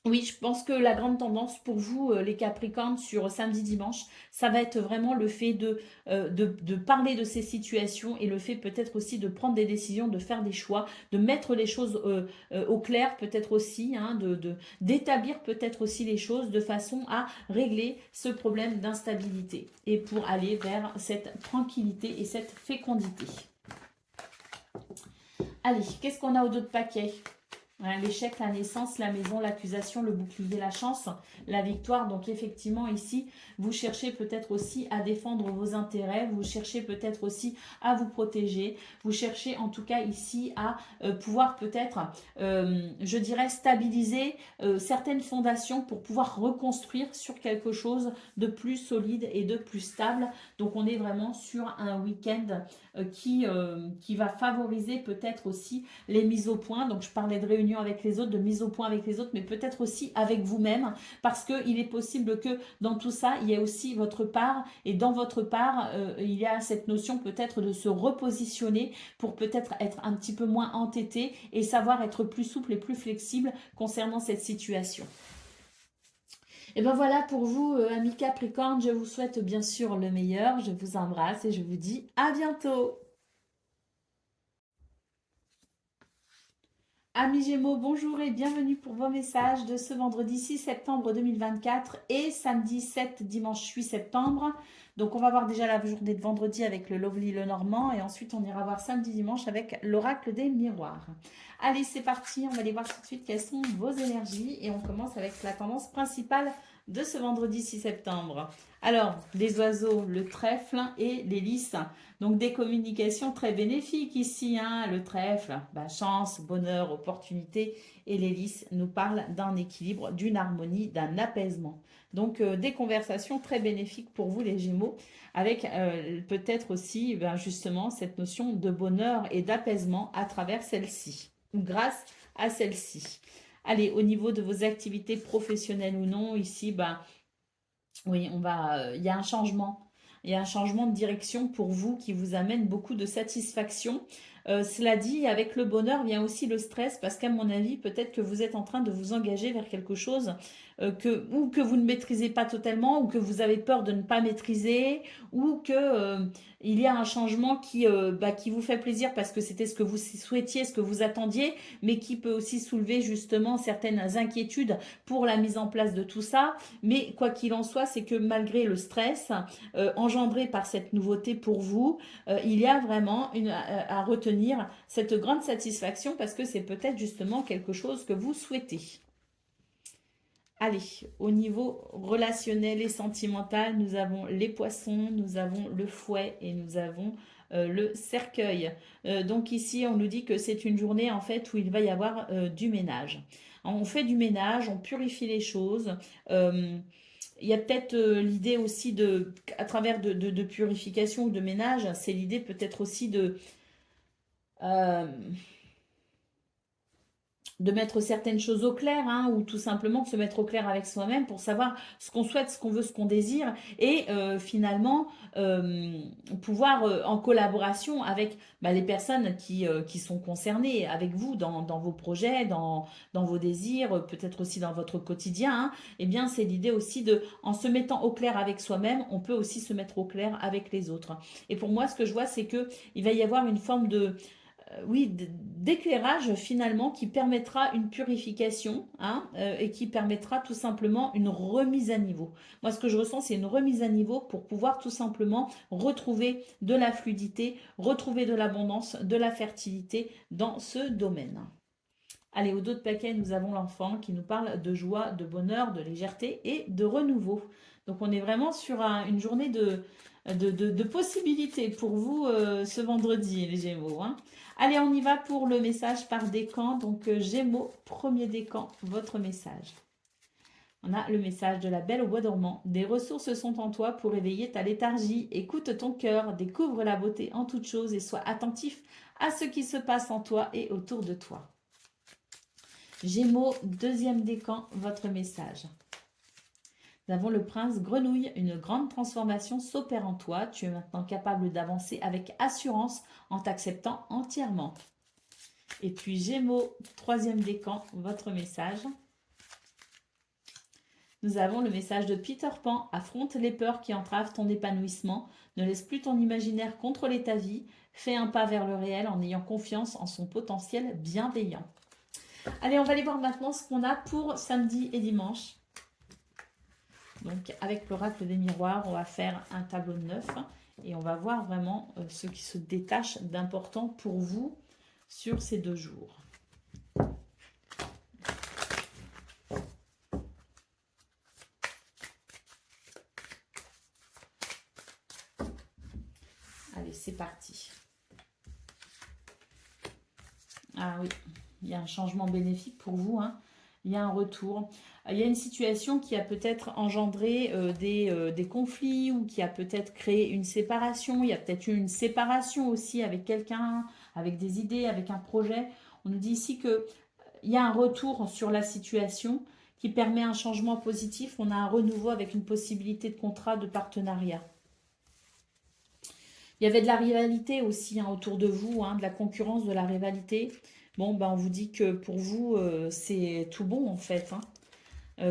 [SPEAKER 1] oui, je pense que la grande tendance pour vous, les Capricornes, sur samedi-dimanche, ça va être vraiment le fait de parler de ces situations et le fait peut-être aussi de prendre des décisions, de faire des choix, de mettre les choses au clair peut-être aussi, hein, d'établir peut-être aussi les choses de façon à régler ce problème d'instabilité et pour aller vers cette tranquillité et cette fécondité. Allez, qu'est-ce qu'on a au dos de paquet ? L'échec, la naissance, la maison, l'accusation, le bouclier, la chance, la victoire. Donc effectivement ici, vous cherchez peut-être aussi à défendre vos intérêts, vous cherchez peut-être aussi à vous protéger, vous cherchez en tout cas ici à pouvoir peut-être, je dirais, stabiliser certaines fondations pour pouvoir reconstruire sur quelque chose de plus solide et de plus stable. Donc on est vraiment sur un week-end qui va favoriser peut-être aussi les mises au point. Donc je parlais de réunion avec les autres, de mise au point avec les autres, mais peut-être aussi avec vous-même, parce qu'il est possible que dans tout ça, il y ait aussi votre part, et dans votre part, il y a cette notion peut-être de se repositionner pour peut-être être un petit peu moins entêté et savoir être plus souple et plus flexible concernant cette situation. Et bien voilà pour vous, amis Capricorne, je vous souhaite bien sûr le meilleur, je vous embrasse et je vous dis à bientôt. Amis Gémeaux, bonjour et bienvenue pour vos messages de ce vendredi 6 septembre 2024 et samedi 7, dimanche 8 septembre. Donc on va voir déjà la journée de vendredi avec le Lovely le Normand et ensuite on ira voir samedi dimanche avec l'oracle des miroirs. Allez, c'est parti, on va aller voir tout de suite quelles sont vos énergies et on commence avec la tendance principale de ce vendredi 6 septembre. Alors, les oiseaux, le trèfle et les lys. Donc, des communications très bénéfiques ici. Hein. Le trèfle, bah, chance, bonheur, opportunité. Et les lys nous parlent d'un équilibre, d'une harmonie, d'un apaisement. Donc, des conversations très bénéfiques pour vous, les Gémeaux, avec peut-être aussi, ben, justement, cette notion de bonheur et d'apaisement à travers celle-ci, ou grâce à celle-ci. Allez, au niveau de vos activités professionnelles ou non, ici, ben, oui, il y a un changement. Il y a un changement de direction pour vous qui vous amène beaucoup de satisfaction. Cela dit, avec le bonheur vient aussi le stress parce qu'à mon avis, peut-être que vous êtes en train de vous engager vers quelque chose ou que vous ne maîtrisez pas totalement ou que vous avez peur de ne pas maîtriser ou que il y a un changement qui vous fait plaisir parce que c'était ce que vous souhaitiez, ce que vous attendiez, mais qui peut aussi soulever justement certaines inquiétudes pour la mise en place de tout ça. Mais quoi qu'il en soit, c'est que malgré le stress engendré par cette nouveauté pour vous, il y a vraiment à retenir cette grande satisfaction parce que c'est peut-être justement quelque chose que vous souhaitez. Allez, au niveau relationnel et sentimental, nous avons les poissons, nous avons le fouet et nous avons le cercueil. Donc ici, on nous dit que c'est une journée en fait où il va y avoir du ménage. On fait du ménage, on purifie les choses. Il y a peut-être l'idée aussi à travers de purification ou de ménage, c'est l'idée peut-être aussi euh, de mettre certaines choses au clair, hein, ou tout simplement de se mettre au clair avec soi-même pour savoir ce qu'on souhaite, ce qu'on veut, ce qu'on désire, et finalement pouvoir en collaboration avec les personnes qui sont concernées, avec vous dans vos projets, dans vos désirs, peut-être aussi dans votre quotidien, hein, eh bien c'est l'idée aussi en se mettant au clair avec soi-même, on peut aussi se mettre au clair avec les autres. Et pour moi, ce que je vois, c'est que il va y avoir une forme oui, d'éclairage finalement qui permettra une purification hein, et qui permettra tout simplement une remise à niveau. Moi, ce que je ressens, c'est une remise à niveau pour pouvoir tout simplement retrouver de la fluidité, retrouver de l'abondance, de la fertilité dans ce domaine. Allez, au dos de paquet, nous avons l'enfant qui nous parle de joie, de bonheur, de légèreté et de renouveau. Donc, on est vraiment sur une journée de possibilités pour vous ce vendredi, les Gémeaux. Hein. Allez, on y va pour le message par décan. Donc, Gémeaux, premier décan, votre message. On a le message de la belle au bois dormant. Des ressources sont en toi pour éveiller ta léthargie. Écoute ton cœur, découvre la beauté en toute chose et sois attentif à ce qui se passe en toi et autour de toi. Gémeaux, deuxième décan, votre message. Nous avons le prince grenouille, une grande transformation s'opère en toi. Tu es maintenant capable d'avancer avec assurance en t'acceptant entièrement. Et puis Gémeaux, troisième décan, votre message. Nous avons le message de Peter Pan. Affronte les peurs qui entravent ton épanouissement. Ne laisse plus ton imaginaire contrôler ta vie. Fais un pas vers le réel en ayant confiance en son potentiel bienveillant. Allez, on va aller voir maintenant ce qu'on a pour samedi et dimanche. Donc, avec l'oracle des miroirs, on va faire un tableau de 9 et on va voir vraiment ce qui se détache d'important pour vous sur ces 2 jours. Allez, c'est parti. Ah oui, il y a un changement bénéfique pour vous, hein. Il y a un retour. Il y a une situation qui a peut-être engendré des conflits ou qui a peut-être créé une séparation. Il y a peut-être eu une séparation aussi avec quelqu'un, avec des idées, avec un projet. On nous dit ici qu'il y a un retour sur la situation qui permet un changement positif. On a un renouveau avec une possibilité de contrat, de partenariat. Il y avait de la rivalité aussi hein, autour de vous, hein, de la concurrence, de la rivalité. Bon, ben, on vous dit que pour vous, c'est tout bon en fait. Hein.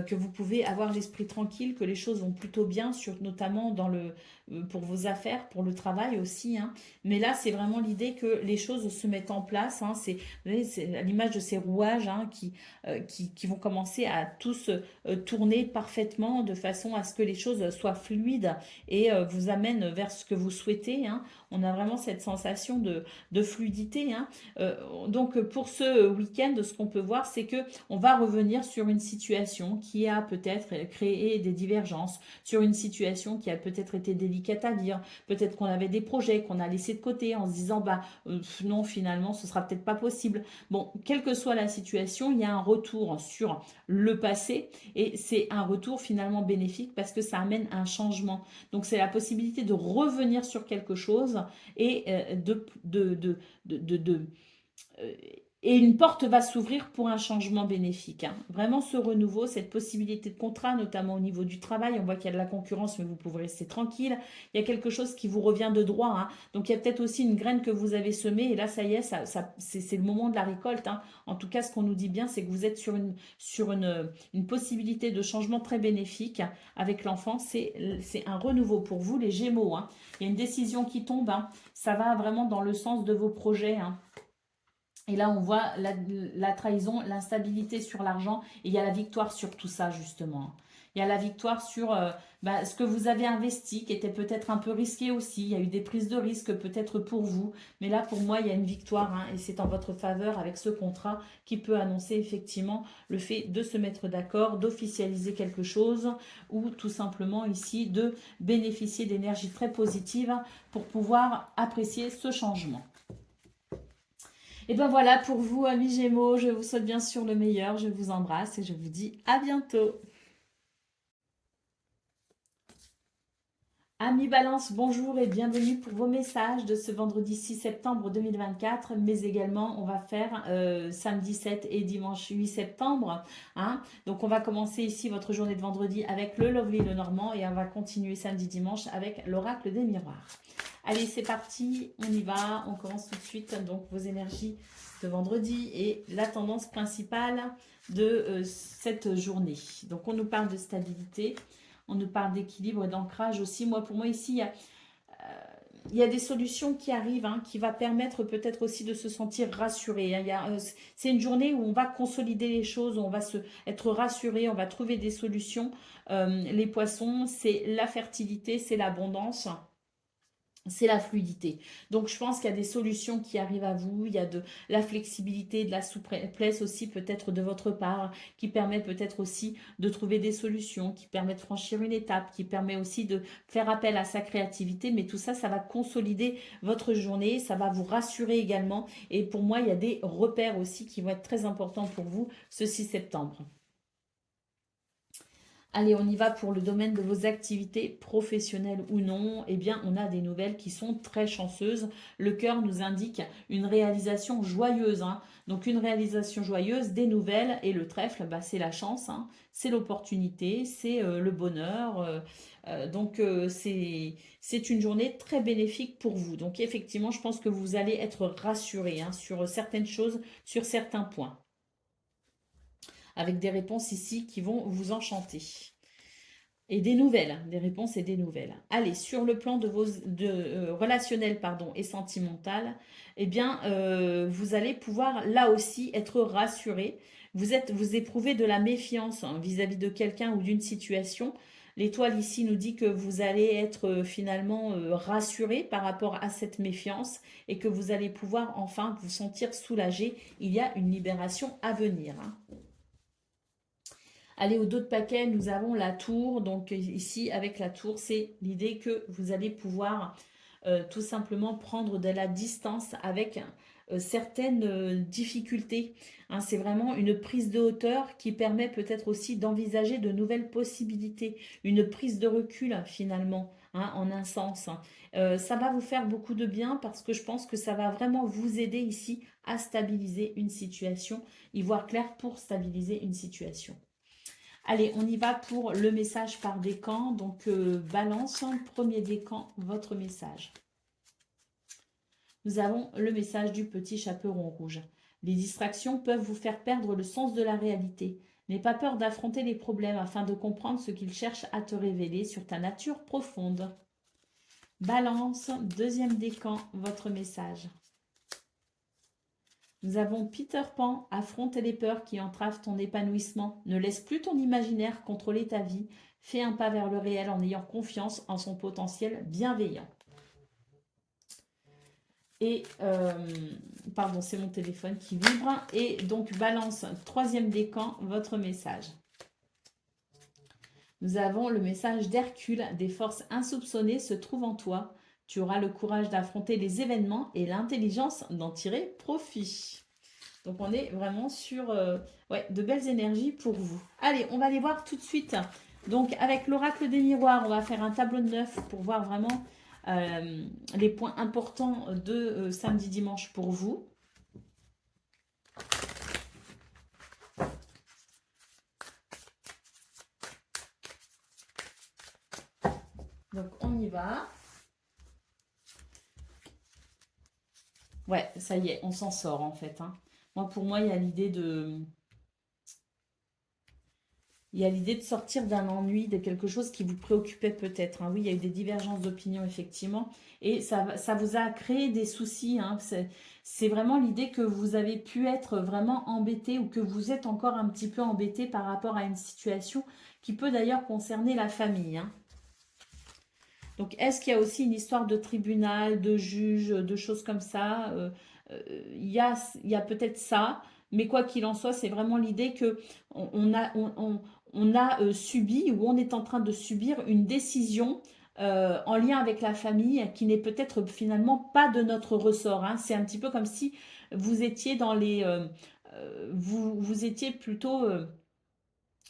[SPEAKER 1] Que vous pouvez avoir l'esprit tranquille, que les choses vont plutôt bien, notamment pour vos affaires, pour le travail aussi. Hein. Mais là, c'est vraiment l'idée que les choses se mettent en place. Hein. C'est à l'image de ces rouages hein, qui vont commencer à tous tourner parfaitement de façon à ce que les choses soient fluides et vous amènent vers ce que vous souhaitez. Hein. On a vraiment cette sensation de fluidité. Hein. Donc, pour ce week-end, ce qu'on peut voir, c'est qu'on va revenir sur une situation situation qui a peut-être créé des divergences, sur une situation qui a peut-être été délicate à dire, peut-être qu'on avait des projets qu'on a laissés de côté en se disant bah non finalement ce sera peut-être pas possible. Bon, quelle que soit la situation, il y a un retour sur le passé et c'est un retour finalement bénéfique parce que ça amène un changement. Donc c'est la possibilité de revenir sur quelque chose et euh, et une porte va s'ouvrir pour un changement bénéfique, hein. Vraiment ce renouveau, cette possibilité de contrat, notamment au niveau du travail, on voit qu'il y a de la concurrence, mais vous pouvez rester tranquille. Il y a quelque chose qui vous revient de droit, hein. Donc il y a peut-être aussi une graine que vous avez semée, et là ça y est, c'est le moment de la récolte, hein. En tout cas, ce qu'on nous dit bien, c'est que vous êtes sur une possibilité de changement très bénéfique avec l'enfant. C'est un renouveau pour vous, les Gémeaux, hein. Il y a une décision qui tombe, hein. Ça va vraiment dans le sens de vos projets, hein. Et là, on voit la trahison, l'instabilité sur l'argent. Et il y a la victoire sur tout ça, justement. Il y a la victoire sur ce que vous avez investi, qui était peut-être un peu risqué aussi. Il y a eu des prises de risque peut-être pour vous. Mais là, pour moi, il y a une victoire, hein, et c'est en votre faveur avec ce contrat qui peut annoncer effectivement le fait de se mettre d'accord, d'officialiser quelque chose ou tout simplement ici de bénéficier d'énergie très positive pour pouvoir apprécier ce changement. Et ben voilà pour vous, amis Gémeaux. Je vous souhaite bien sûr le meilleur. Je vous embrasse et je vous dis à bientôt. Amis Balance, bonjour et bienvenue pour vos messages de ce vendredi 6 septembre 2024, mais également on va faire samedi 7 et dimanche 8 septembre, hein. Donc on va commencer ici votre journée de vendredi avec le Lovely le Normand et on va continuer samedi dimanche avec l'oracle des miroirs. Allez, c'est parti, on y va, on commence tout de suite. Donc vos énergies de vendredi et la tendance principale de cette journée. Donc on nous parle de stabilité. On nous parle d'équilibre et d'ancrage aussi. Pour moi, ici, il y a des solutions qui arrivent, hein, qui va permettre peut-être aussi de se sentir rassuré, hein. C'est une journée où on va consolider les choses, où on va être rassuré, on va trouver des solutions. Les poissons, c'est la fertilité, c'est l'abondance. C'est la fluidité. Donc, je pense qu'il y a des solutions qui arrivent à vous. Il y a de la flexibilité, de la souplesse aussi peut-être de votre part, qui permet peut-être aussi de trouver des solutions, qui permet de franchir une étape, qui permet aussi de faire appel à sa créativité. Mais tout ça, ça va consolider votre journée, ça va vous rassurer également. Et pour moi, il y a des repères aussi qui vont être très importants pour vous ce 6 septembre. Allez, on y va pour le domaine de vos activités professionnelles ou non. Eh bien, on a des nouvelles qui sont très chanceuses. Le cœur nous indique une réalisation joyeuse, hein. Donc, une réalisation joyeuse, des nouvelles. Et le trèfle, c'est la chance, hein. C'est l'opportunité, c'est le bonheur. C'est une journée très bénéfique pour vous. Donc, effectivement, je pense que vous allez être rassuré, hein, sur certaines choses, sur certains points, avec des réponses ici qui vont vous enchanter. Et des nouvelles, des réponses et des nouvelles. Allez, sur le plan de vos relationnel et sentimental, eh bien, vous allez pouvoir là aussi être rassuré. Vous éprouvez de la méfiance, hein, vis-à-vis de quelqu'un ou d'une situation. L'étoile ici nous dit que vous allez être finalement rassuré par rapport à cette méfiance et que vous allez pouvoir enfin vous sentir soulagé. Il y a une libération à venir, hein. Allez, au dos de paquet, nous avons la tour. Donc ici, avec la tour, c'est l'idée que vous allez pouvoir tout simplement prendre de la distance avec certaines difficultés, hein. C'est vraiment une prise de hauteur qui permet peut-être aussi d'envisager de nouvelles possibilités. Une prise de recul finalement, hein, en un sens. Ça va vous faire beaucoup de bien parce que je pense que ça va vraiment vous aider ici à stabiliser une situation, y voir clair pour stabiliser une situation. Allez, on y va pour le message par décan. Donc, balance, premier décan, votre message. Nous avons le message du petit chaperon rouge. Les distractions peuvent vous faire perdre le sens de la réalité. N'aie pas peur d'affronter les problèmes afin de comprendre ce qu'ils cherchent à te révéler sur ta nature profonde. Balance, deuxième décan, votre message. Nous avons Peter Pan, affronte les peurs qui entravent ton épanouissement. Ne laisse plus ton imaginaire contrôler ta vie. Fais un pas vers le réel en ayant confiance en son potentiel bienveillant. Et, pardon, c'est mon téléphone qui vibre. Et donc, balance, troisième décan, votre message. Nous avons le message d'Hercule. Des forces insoupçonnées se trouvent en toi. Tu auras le courage d'affronter les événements et l'intelligence d'en tirer profit. Donc, on est vraiment sur ouais, de belles énergies pour vous. Allez, on va les voir tout de suite. Donc, avec l'oracle des miroirs, on va faire un tableau de 9 pour voir vraiment les points importants de samedi-dimanche pour vous. Donc, on y va. Ouais, ça y est, on s'en sort en fait. Hein. Pour moi, il y a l'idée de... Il y a l'idée de sortir d'un ennui, de quelque chose qui vous préoccupait peut-être. Hein. Oui, il y a eu des divergences d'opinion, effectivement. Et ça vous a créé des soucis. Hein. C'est vraiment l'idée que vous avez pu être vraiment embêté ou que vous êtes encore un petit peu embêté par rapport à une situation qui peut d'ailleurs concerner la famille. Hein. Donc, est-ce qu'il y a aussi une histoire de tribunal, de juge, de choses comme ça il y a peut-être ça, mais quoi qu'il en soit, c'est vraiment l'idée que on a subi ou on est en train de subir une décision en lien avec la famille qui n'est peut-être finalement pas de notre ressort. Hein. C'est un petit peu comme si vous étiez dans les... vous étiez plutôt...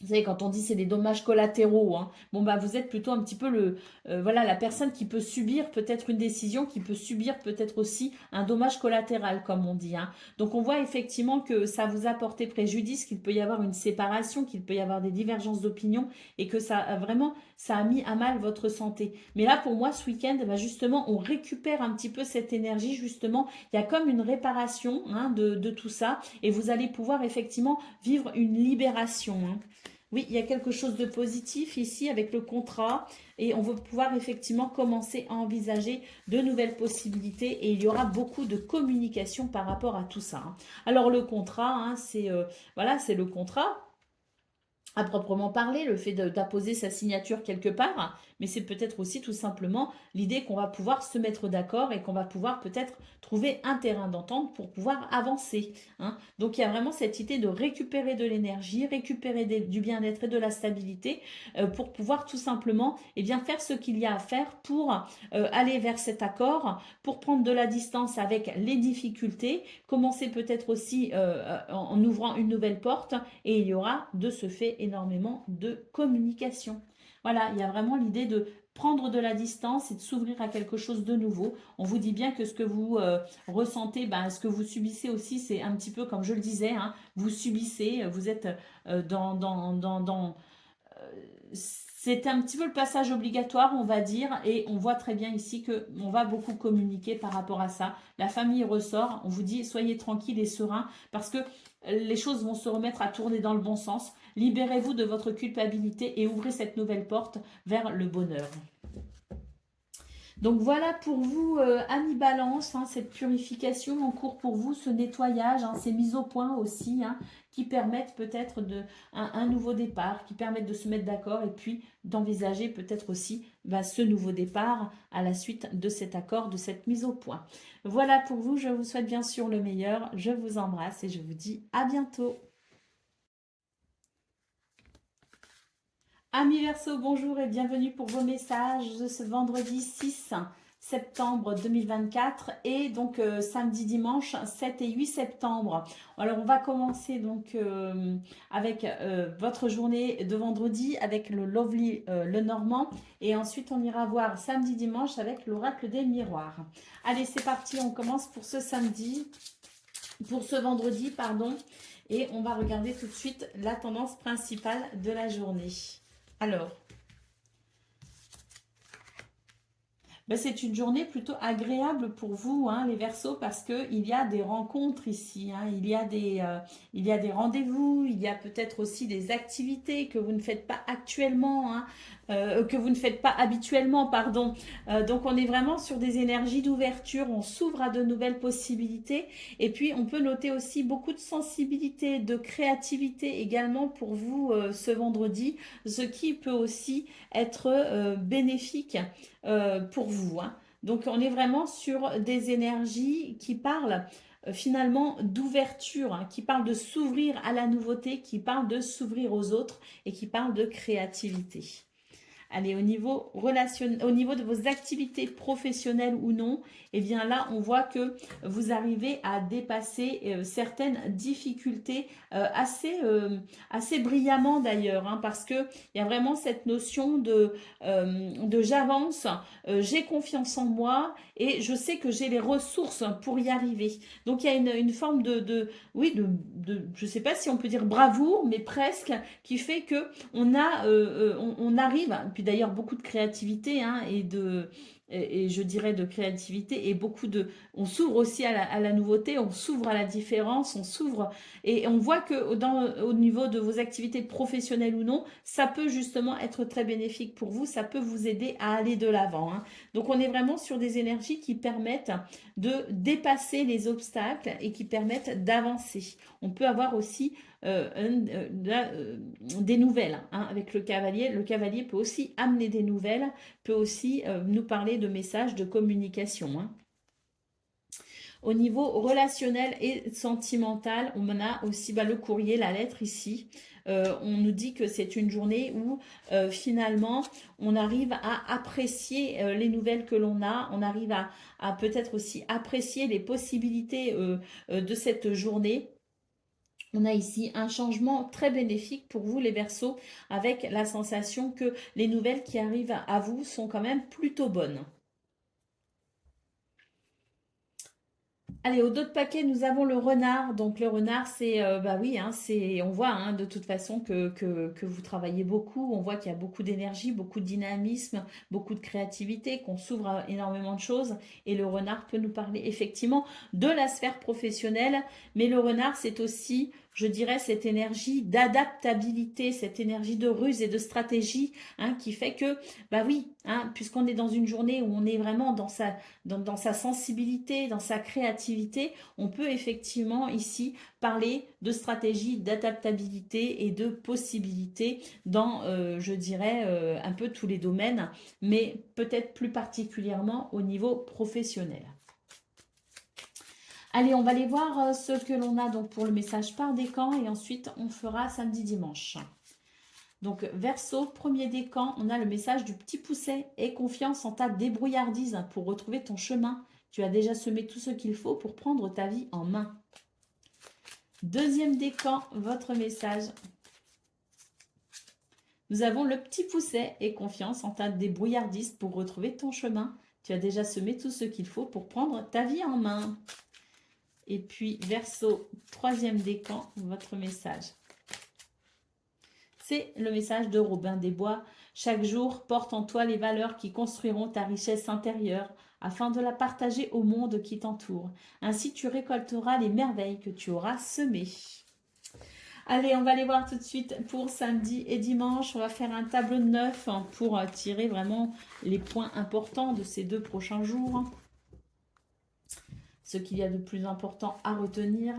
[SPEAKER 1] vous savez, quand on dit c'est des dommages collatéraux, hein, bon bah vous êtes plutôt un petit peu voilà, la personne qui peut subir peut-être une décision, qui peut subir peut-être aussi un dommage collatéral, comme on dit. Hein. Donc on voit effectivement que ça vous a porté préjudice, qu'il peut y avoir une séparation, qu'il peut y avoir des divergences d'opinion et que ça vraiment ça a mis à mal votre santé. Mais là pour moi ce week-end, bah, justement on récupère un petit peu cette énergie, justement il y a comme une réparation hein, de tout ça et vous allez pouvoir effectivement vivre une libération. Hein. Oui, il y a quelque chose de positif ici avec le contrat et on va pouvoir effectivement commencer à envisager de nouvelles possibilités et il y aura beaucoup de communication par rapport à tout ça. Hein. Alors le contrat, hein, c'est voilà, c'est le contrat à proprement parler, le fait d'apposer sa signature quelque part, mais c'est peut-être aussi tout simplement l'idée qu'on va pouvoir se mettre d'accord et qu'on va pouvoir peut-être trouver un terrain d'entente pour pouvoir avancer. Hein. Donc il y a vraiment cette idée de récupérer de l'énergie, récupérer du bien-être et de la stabilité pour pouvoir tout simplement bien, faire ce qu'il y a à faire pour aller vers cet accord, pour prendre de la distance avec les difficultés, commencer peut-être aussi en ouvrant une nouvelle porte et il y aura de ce fait énormément de communication. Voilà, il y a vraiment l'idée de prendre de la distance et de s'ouvrir à quelque chose de nouveau. On vous dit bien que ce que vous ressentez, ce que vous subissez aussi, c'est un petit peu comme je le disais, hein, vous subissez, vous êtes dans c'est un petit peu le passage obligatoire, on va dire, et on voit très bien ici que on va beaucoup communiquer par rapport à ça. La famille ressort, on vous dit soyez tranquille et serein parce que les choses vont se remettre à tourner dans le bon sens. Libérez-vous de votre culpabilité et ouvrez cette nouvelle porte vers le bonheur. Donc voilà pour vous, amis Balance, hein, cette purification en cours pour vous, ce nettoyage, hein, ces mises au point aussi, hein, qui permettent peut-être un nouveau départ, qui permettent de se mettre d'accord et puis d'envisager peut-être aussi ce nouveau départ à la suite de cet accord, de cette mise au point. Voilà pour vous, je vous souhaite bien sûr le meilleur, je vous embrasse et je vous dis à bientôt. Amis Verseau, bonjour et bienvenue pour vos messages de ce vendredi 6 septembre 2024 et donc samedi, dimanche 7 et 8 septembre. Alors on va commencer donc avec votre journée de vendredi avec le Lovely Lenormand et ensuite on ira voir samedi, dimanche avec l'oracle des miroirs. Allez, c'est parti, on commence pour ce samedi, pour ce vendredi, pardon, et on va regarder tout de suite la tendance principale de la journée. Alors, c'est une journée plutôt agréable pour vous, hein, les Verseaux, parce qu'il y a des rencontres ici, hein, il y a des rendez-vous, il y a peut-être aussi des activités que vous ne faites pas actuellement, hein, que vous ne faites pas habituellement, pardon. Donc on est vraiment sur des énergies d'ouverture, on s'ouvre à de nouvelles possibilités et puis on peut noter aussi beaucoup de sensibilité, de créativité également pour vous ce vendredi, ce qui peut aussi être bénéfique pour vous. Hein. Donc on est vraiment sur des énergies qui parlent finalement d'ouverture, hein, qui parle de s'ouvrir à la nouveauté, qui parle de s'ouvrir aux autres et qui parle de créativité. Allez, au niveau de vos activités professionnelles ou non, eh bien là, on voit que vous arrivez à dépasser certaines difficultés assez brillamment d'ailleurs, hein, parce qu'il y a vraiment cette notion de j'avance, j'ai confiance en moi et je sais que j'ai les ressources pour y arriver. Donc il y a une forme je ne sais pas si on peut dire bravoure, mais presque, qui fait que on arrive, puis d'ailleurs beaucoup de créativité, hein, et je dirais de créativité et on s'ouvre aussi à la nouveauté, on s'ouvre à la différence, on s'ouvre et on voit que au niveau de vos activités professionnelles ou non, ça peut justement être très bénéfique pour vous, ça peut vous aider à aller de l'avant, hein. Donc on est vraiment sur des énergies qui permettent de dépasser les obstacles et qui permettent d'avancer. On peut avoir aussi des nouvelles, hein, avec le cavalier. Le cavalier peut aussi amener des nouvelles, peut aussi nous parler de messages de communication, hein. Au niveau relationnel et sentimental, on a aussi le courrier, la lettre ici. On nous dit que c'est une journée où finalement on arrive à apprécier les nouvelles que l'on a, on arrive à peut-être aussi apprécier les possibilités de cette journée. On a ici un changement très bénéfique pour vous les Verseaux, avec la sensation que les nouvelles qui arrivent à vous sont quand même plutôt bonnes. Allez, au dos de paquet, nous avons le renard. Donc le renard, c'est, oui, hein, on voit, hein, de toute façon que vous travaillez beaucoup. On voit qu'il y a beaucoup d'énergie, beaucoup de dynamisme, beaucoup de créativité, qu'on s'ouvre à énormément de choses. Et le renard peut nous parler effectivement de la sphère professionnelle. Mais le renard, c'est aussi, je dirais, cette énergie d'adaptabilité, cette énergie de ruse et de stratégie, hein, qui fait que, oui, hein, puisqu'on est dans une journée où on est vraiment dans sa sensibilité, dans sa créativité, on peut effectivement ici parler de stratégie, d'adaptabilité et de possibilités dans, je dirais, un peu tous les domaines, mais peut-être plus particulièrement au niveau professionnel. Allez, on va aller voir ce que l'on a donc pour le message par décan et ensuite on fera samedi, dimanche. Donc, Verseau, premier décan, on a le message du petit pousset. Aie confiance en ta débrouillardise pour retrouver ton chemin. Tu as déjà semé tout ce qu'il faut pour prendre ta vie en main. Deuxième décan, votre message. Nous avons le petit pousset. Aie confiance en ta débrouillardise pour retrouver ton chemin. Tu as déjà semé tout ce qu'il faut pour prendre ta vie en main. Et puis, Verseau, troisième décan, votre message. C'est le message de Robin des Bois. Chaque jour, porte en toi les valeurs qui construiront ta richesse intérieure afin de la partager au monde qui t'entoure. Ainsi, tu récolteras les merveilles que tu auras semées. Allez, on va aller voir tout de suite pour samedi et dimanche. On va faire un tableau de 9 pour tirer vraiment les points importants de ces 2 prochains jours. Ce qu'il y a de plus important à retenir.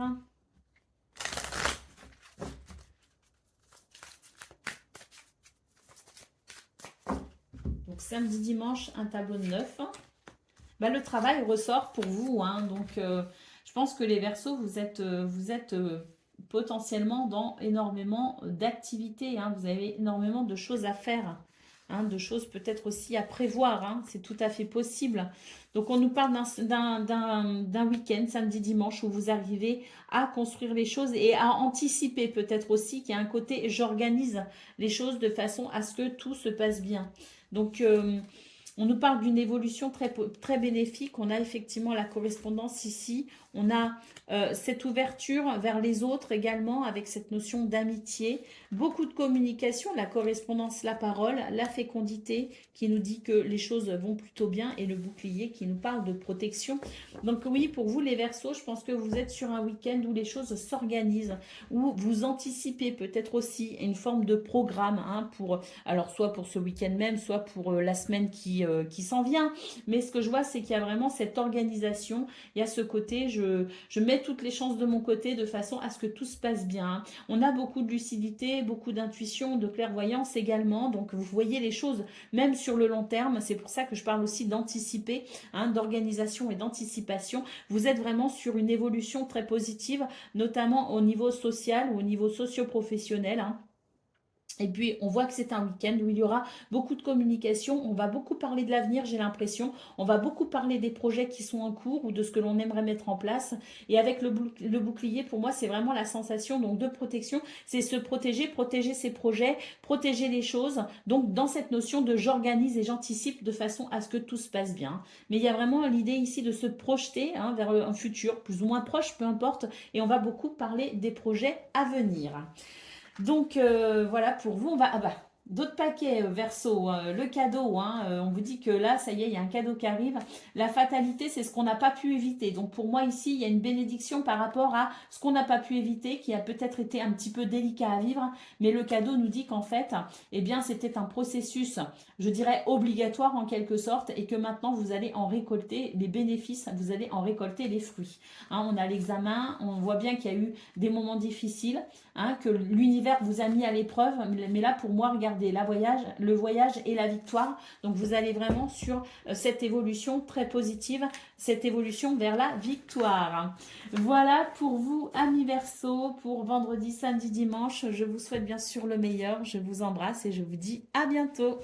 [SPEAKER 1] Donc samedi, dimanche, un tableau de 9. Le travail ressort pour vous, hein. Donc je pense que les Verseaux, vous êtes potentiellement dans énormément d'activités, hein. Vous avez énormément de choses à faire, hein, de choses peut-être aussi à prévoir, hein. C'est tout à fait possible. Donc on nous parle d'un week-end, samedi, dimanche, où vous arrivez à construire les choses et à anticiper peut-être aussi qu'il y a un côté j'organise les choses de façon à ce que tout se passe bien. Donc on nous parle d'une évolution très, très bénéfique. On a effectivement la correspondance ici. On a cette ouverture vers les autres également avec cette notion d'amitié. Beaucoup de communication, la correspondance, la parole, la fécondité qui nous dit que les choses vont plutôt bien et le bouclier qui nous parle de protection. Donc oui, pour vous les Verseaux, je pense que vous êtes sur un week-end où les choses s'organisent, où vous anticipez peut-être aussi une forme de programme, hein, alors soit pour ce week-end même, soit pour la semaine qui s'en vient. Mais ce que je vois, c'est qu'il y a vraiment cette organisation. Il y a ce côté, je je mets toutes les chances de mon côté de façon à ce que tout se passe bien. On a beaucoup de lucidité, beaucoup d'intuition, de clairvoyance également. Donc, vous voyez les choses même sur le long terme. C'est pour ça que je parle aussi d'anticiper, hein, d'organisation et d'anticipation. Vous êtes vraiment sur une évolution très positive, notamment au niveau social ou au niveau socio-professionnel, hein. Et puis, on voit que c'est un week-end où il y aura beaucoup de communication. On va beaucoup parler de l'avenir, j'ai l'impression. On va beaucoup parler des projets qui sont en cours ou de ce que l'on aimerait mettre en place. Et avec le bouclier, pour moi, c'est vraiment la sensation donc de protection. C'est se protéger, protéger ses projets, protéger les choses. Donc, dans cette notion de j'organise et j'anticipe de façon à ce que tout se passe bien. Mais il y a vraiment l'idée ici de se projeter, hein, vers un futur plus ou moins proche, peu importe. Et on va beaucoup parler des projets à venir. Donc voilà pour vous, on va... Ah bah, d'autres paquets Verseau, le cadeau, hein, on vous dit que là, ça y est, il y a un cadeau qui arrive. La fatalité, c'est ce qu'on n'a pas pu éviter. Donc pour moi ici, il y a une bénédiction par rapport à ce qu'on n'a pas pu éviter, qui a peut-être été un petit peu délicat à vivre. Mais le cadeau nous dit qu'en fait, eh bien, c'était un processus, je dirais, obligatoire en quelque sorte, et que maintenant, vous allez en récolter les bénéfices, vous allez en récolter les fruits. Hein, on a l'examen, on voit bien qu'il y a eu des moments difficiles, hein, que l'univers vous a mis à l'épreuve. Mais là, pour moi, regardez, le voyage et la victoire. Donc, vous allez vraiment sur cette évolution très positive, cette évolution vers la victoire. Voilà pour vous, amis Verseau, pour vendredi, samedi, dimanche. Je vous souhaite bien sûr le meilleur. Je vous embrasse et je vous dis à bientôt.